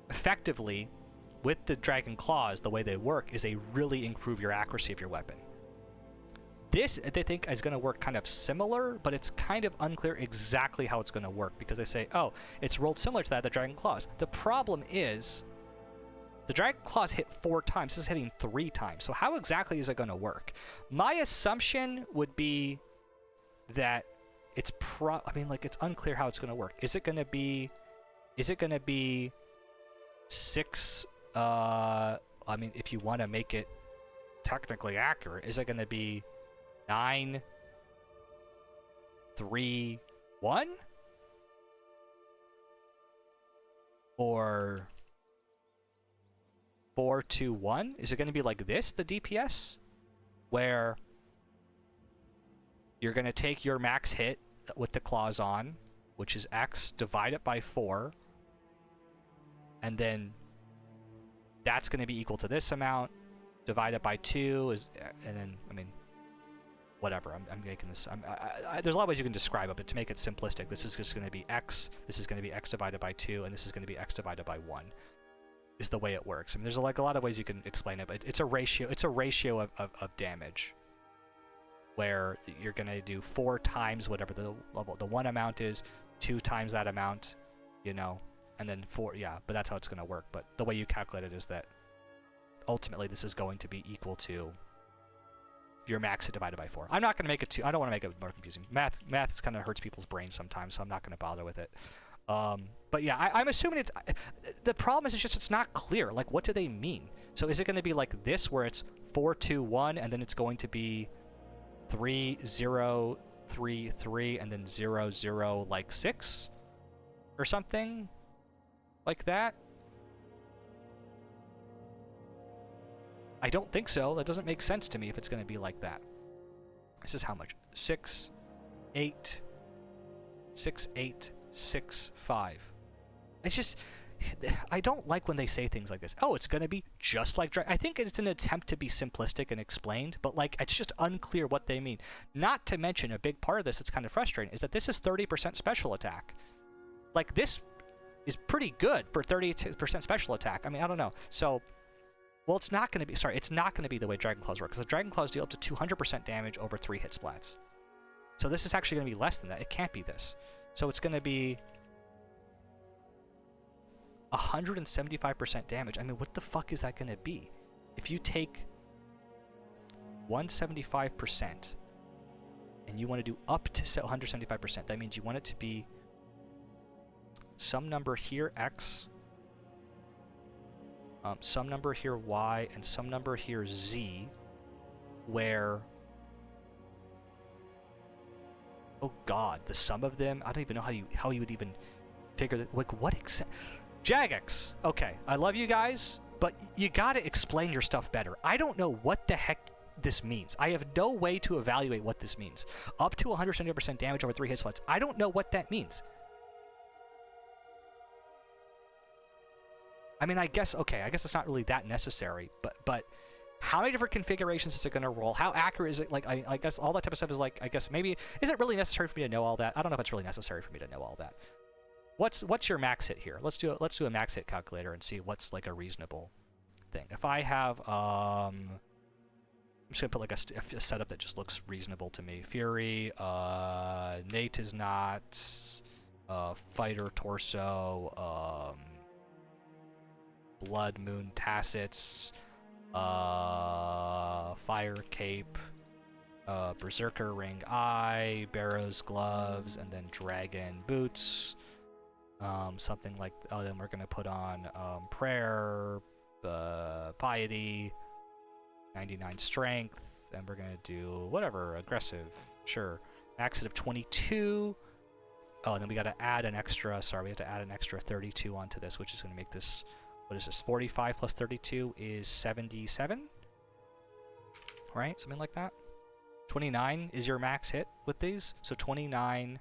effectively, with the Dragon Claws, the way they work is they really improve your accuracy of your weapon. This, they think, is going to work kind of similar, but it's kind of unclear exactly how it's going to work because they say, oh, it's rolled similar to that of the Dragon Claws. The problem is the Dragon Claws hit 4 times. This is hitting 3 times. So how exactly is it going to work? My assumption would be that it's it's unclear how it's going to work. Is it going to be 6, if you want to make it technically accurate, is it going to be 9, 3, 1? Or 4, 2, 1? Is it going to be like this, the DPS? Where you're going to take your max hit with the claws on, which is X, divide it by 4, and then that's going to be equal to this amount, divide it by 2, and then, whatever, I'm making this, there's a lot of ways you can describe it, but to make it simplistic, this is just going to be X, this is going to be X divided by 2, and this is going to be X divided by 1, is the way it works. There's a lot of ways you can explain it, but it's a ratio of damage, where you're going to do 4 times whatever the 1 amount is, 2 times that amount, and then 4, yeah, but that's how it's going to work. But the way you calculate it is that ultimately this is going to be equal to your max hit divided by 4. I'm not going to make it I don't want to make it more confusing. Math kind of hurts people's brains sometimes, so I'm not going to bother with it. But yeah, I'm assuming the problem is it's not clear. Like, what do they mean? So is it going to be like this, where it's 4, 2, 1, and then it's going to be 3, 0, 3, 3, and then 0, 0, like 6? Or something like that? I don't think so. That doesn't make sense to me if it's going to be like that. This is how much? 6, 8, 6, 8, 6, 5. It's just... I don't like when they say things like this. Oh, it's going to be just like I think it's an attempt to be simplistic and explained, but like it's just unclear what they mean. Not to mention a big part of this that's kind of frustrating is that this is 30% special attack. Like this is pretty good for 30% special attack. I mean, I don't know. So, well, it's not going to be, sorry, it's not going to be the way Dragon Claws work, because the Dragon Claws deal up to 200% damage over 3 hit splats. So this is actually going to be less than that. It can't be this. So it's going to be 175% damage. I mean, what the fuck is that going to be? If you take 175% and you want to do up to 175%, that means you want it to be some number here, X, some number here, Y, and some number here, Z, where, oh god, the sum of them, I don't even know how you would even figure that, like, what exactly? Jagex! Okay, I love you guys, but you gotta explain your stuff better. I don't know what the heck this means. I have no way to evaluate what this means. Up to 170% damage over 3 hit slots. I don't know what that means. I mean, I guess it's not really that necessary, but how many different configurations is it going to roll? How accurate is it? Like, I guess all that type of stuff is like, I guess maybe, is it really necessary for me to know all that? I don't know if it's really necessary for me to know all that. What's your max hit here? Let's do a max hit calculator and see what's like a reasonable thing. If I have, I'm just gonna put like a setup that just looks reasonable to me. Fury, Nate is not, Fighter Torso, Blood Moon Tacits, Fire Cape, Berserker Ring Eye, Barrow's Gloves, and then Dragon Boots. Something like, oh, then we're gonna put on Prayer, Piety, 99 Strength, and we're gonna do whatever, Aggressive, sure. Max hit of 22. Oh, and then we gotta add an extra, sorry, we have to add an extra 32 onto this, which is gonna make this, what is this, 45 plus 32 is 77? Right, something like that? 29 is your max hit with these, so 29...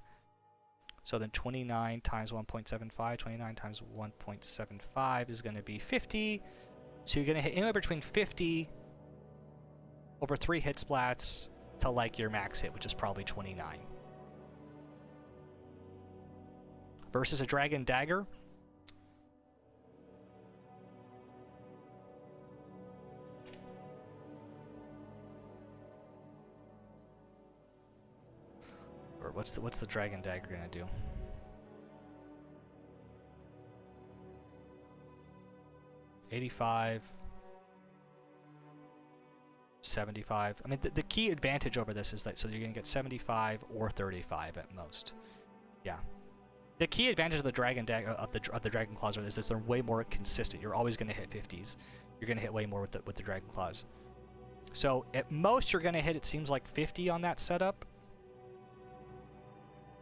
So then 29 times 1.75, 29 times 1.75 is going to be 50. So you're going to hit anywhere between 50 over 3 hit splats to like your max hit, which is probably 29. Versus a Dragon Dagger. Or what's the Dragon Dagger gonna do? $85, $75. I mean, the key advantage over this is that so you're gonna get 75 or 35 at most. Yeah. The key advantage of the Dragon Dagger of the Dragon Claws is that they're way more consistent. You're always gonna hit 50s. You're gonna hit way more with the Dragon Claws. So at most you're gonna hit, it seems like 50 on that setup.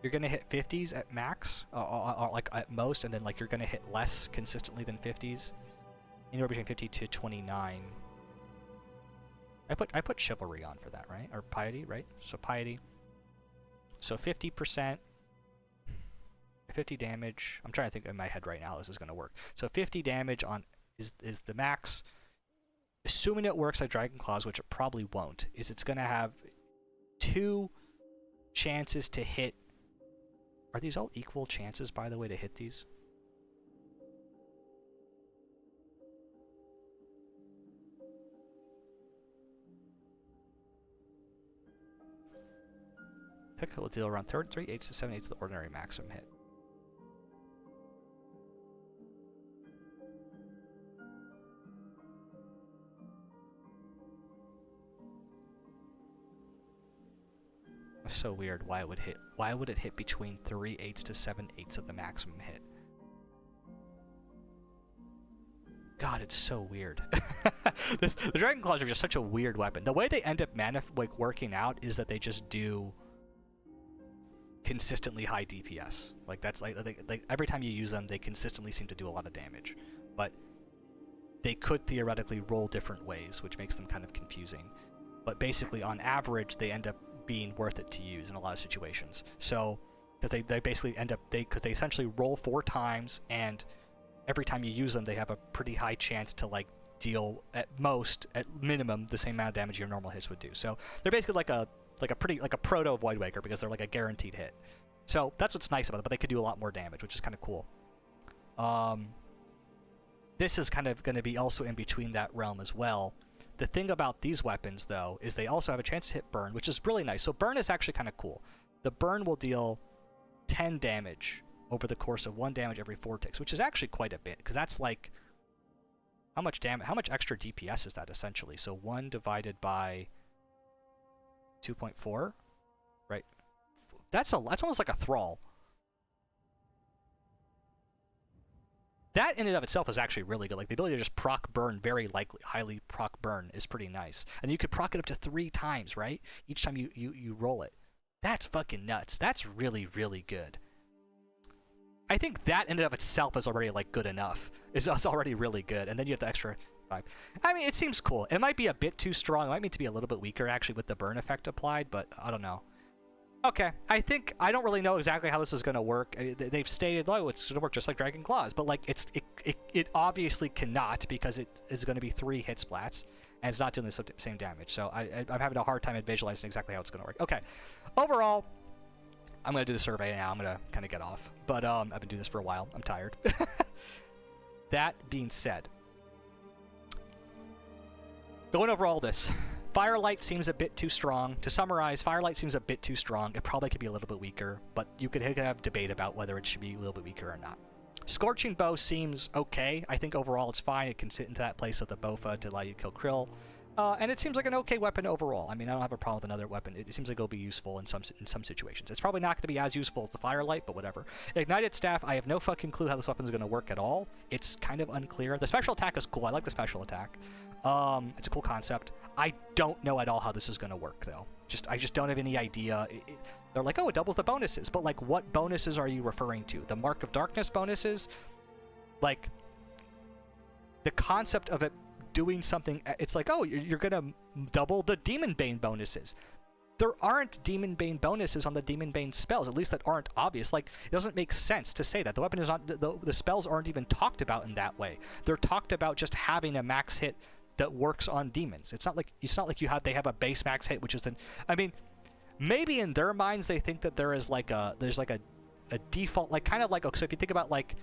You're gonna hit 50s at max, or like at most, and then like you're gonna hit less consistently than 50s. Anywhere between 50 to 29. I put Chivalry on for that, right? Or Piety, right? So Piety. So 50%, 50 damage. I'm trying to think in my head right now how this is gonna work. So 50 damage on is the max. Assuming it works like Dragon Claws, which it probably won't, is it's gonna have 2 chances to hit. Are these all equal chances, by the way, to hit these? Pick will deal around 3 8s to 7 8s the ordinary maximum hit. That's so weird. Why would it hit between 3 8s to 7 8s of the maximum hit? God, it's so weird. The Dragon Claws are just such a weird weapon. The way they end up working out is that they just do consistently high DPS. Like that's like every time you use them, they consistently seem to do a lot of damage. But they could theoretically roll different ways, which makes them kind of confusing. But basically, on average, they end up being worth it to use in a lot of situations. So that they basically end up because they essentially roll 4 times and every time you use them, they have a pretty high chance to like deal at minimum, the same amount of damage your normal hits would do. So they're basically like a proto Voidwaker because they're like a guaranteed hit. So that's what's nice about it, but they could do a lot more damage, which is kind of cool. This is kind of going to be also in between that realm as well. The thing about these weapons, though, is they also have a chance to hit burn, which is really nice. So burn is actually kind of cool. The burn will deal 10 damage over the course of 1 damage every 4 ticks, which is actually quite a bit, because that's like... How much extra DPS is that, essentially? So 1 divided by 2.4, right? That's almost like a thrall. That in and of itself is actually really good. Like the ability to just proc burn, highly proc burn is pretty nice. And you could proc it up to 3 times, right? Each time you roll it. That's fucking nuts. That's really, really good. I think that in and of itself is already like good enough. It's already really good. And then you have the extra 5. I mean, it seems cool. It might be a bit too strong. It might need to be a little bit weaker actually with the burn effect applied, but I don't know. Okay, I don't really know exactly how this is going to work. They've stated, oh, it's going to work just like Dragon Claws, but like it obviously cannot because it is going to be 3 hit splats, and it's not doing the same damage. So I'm having a hard time at visualizing exactly how it's going to work. Okay, overall, I'm going to do the survey now. I'm going to kind of get off, but I've been doing this for a while. I'm tired. That being said, going over all this, Firelight seems a bit too strong. To summarize, Firelight seems a bit too strong. It probably could be a little bit weaker, but you could have debate about whether it should be a little bit weaker or not. Scorching Bow seems okay. I think overall it's fine. It can fit into that place of the Bofa to allow you to kill Krill. And it seems like an okay weapon overall. I mean, I don't have a problem with another weapon. It seems like it'll be useful in some situations. It's probably not going to be as useful as the Firelight, but whatever. Ignited Staff, I have no fucking clue how this weapon is going to work at all. It's kind of unclear. The special attack is cool. I like the special attack. It's a cool concept. I don't know at all how this is going to work, though. I just don't have any idea. They're like, oh, it doubles the bonuses. But, like, what bonuses are you referring to? The Mark of Darkness bonuses? Like, the concept of it doing something, it's like, oh, you're going to double the Demon Bane bonuses. There aren't Demon Bane bonuses on the Demon Bane spells, at least that aren't obvious. Like, it doesn't make sense to say that. The weapon is not, the spells aren't even talked about in that way. They're talked about just having a max hit that works on demons. It's not like they have a base max hit, which is then, I mean, maybe in their minds they think that there's like a default, like kind of like, so if you think about like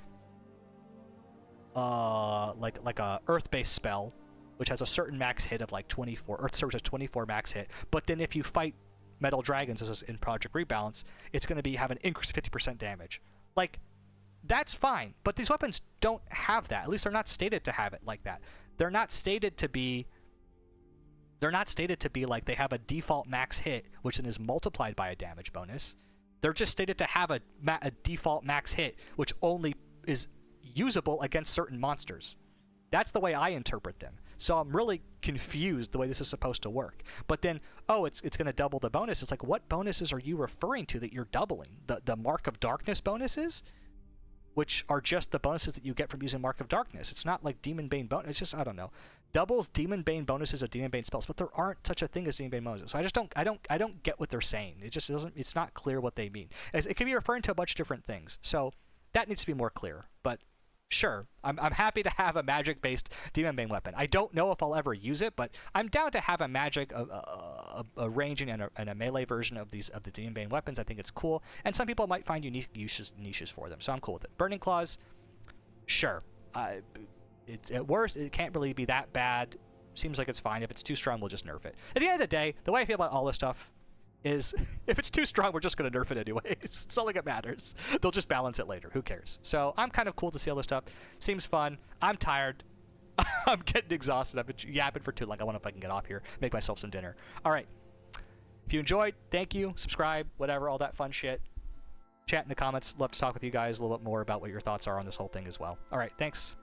a earth-based spell, which has a certain max hit of like 24, Earth Surge has 24 max hit, but then if you fight metal dragons, as is in Project Rebalance, it's going to have an increase of 50% damage. Like, that's fine, but these weapons don't have that. At least they're not stated to have it like that. They're not stated to be like they have a default max hit, which then is multiplied by a damage bonus. They're just stated to have a default max hit, which only is usable against certain monsters. That's the way I interpret them. So I'm really confused the way this is supposed to work. But then, oh, it's going to double the bonus. It's like, what bonuses are you referring to that you're doubling? The Mark of Darkness bonuses? Which are just the bonuses that you get from using Mark of Darkness. It's not like Demon Bane bonus. It's just, I don't know. Doubles Demon Bane bonuses of Demon Bane spells, but there aren't such a thing as Demon Bane bonuses. So I don't get what they're saying. It just doesn't, it's not clear what they mean. It can be referring to a bunch of different things. So that needs to be more clear. But sure, I'm happy to have a magic-based Demon Bane weapon. I don't know if I'll ever use it, but I'm down to have a magic, a ranging and a melee version of the Demon Bane weapons. I think it's cool, and some people might find unique niches for them, so I'm cool with it. Burning Claws, sure. It's at worst, it can't really be that bad. Seems like it's fine. If it's too strong, we'll just nerf it. At the end of the day, the way I feel about all this stuff is if it's too strong, we're just going to nerf it anyways. It's not like it matters. They'll just balance it later. Who cares? So I'm kind of cool to see all this stuff. Seems fun. I'm tired. I'm getting exhausted. I've been yapping for too long. I wonder if I can get off here, make myself some dinner. All right. If you enjoyed, thank you. Subscribe, whatever, all that fun shit. Chat in the comments. Love to talk with you guys a little bit more about what your thoughts are on this whole thing as well. All right. Thanks.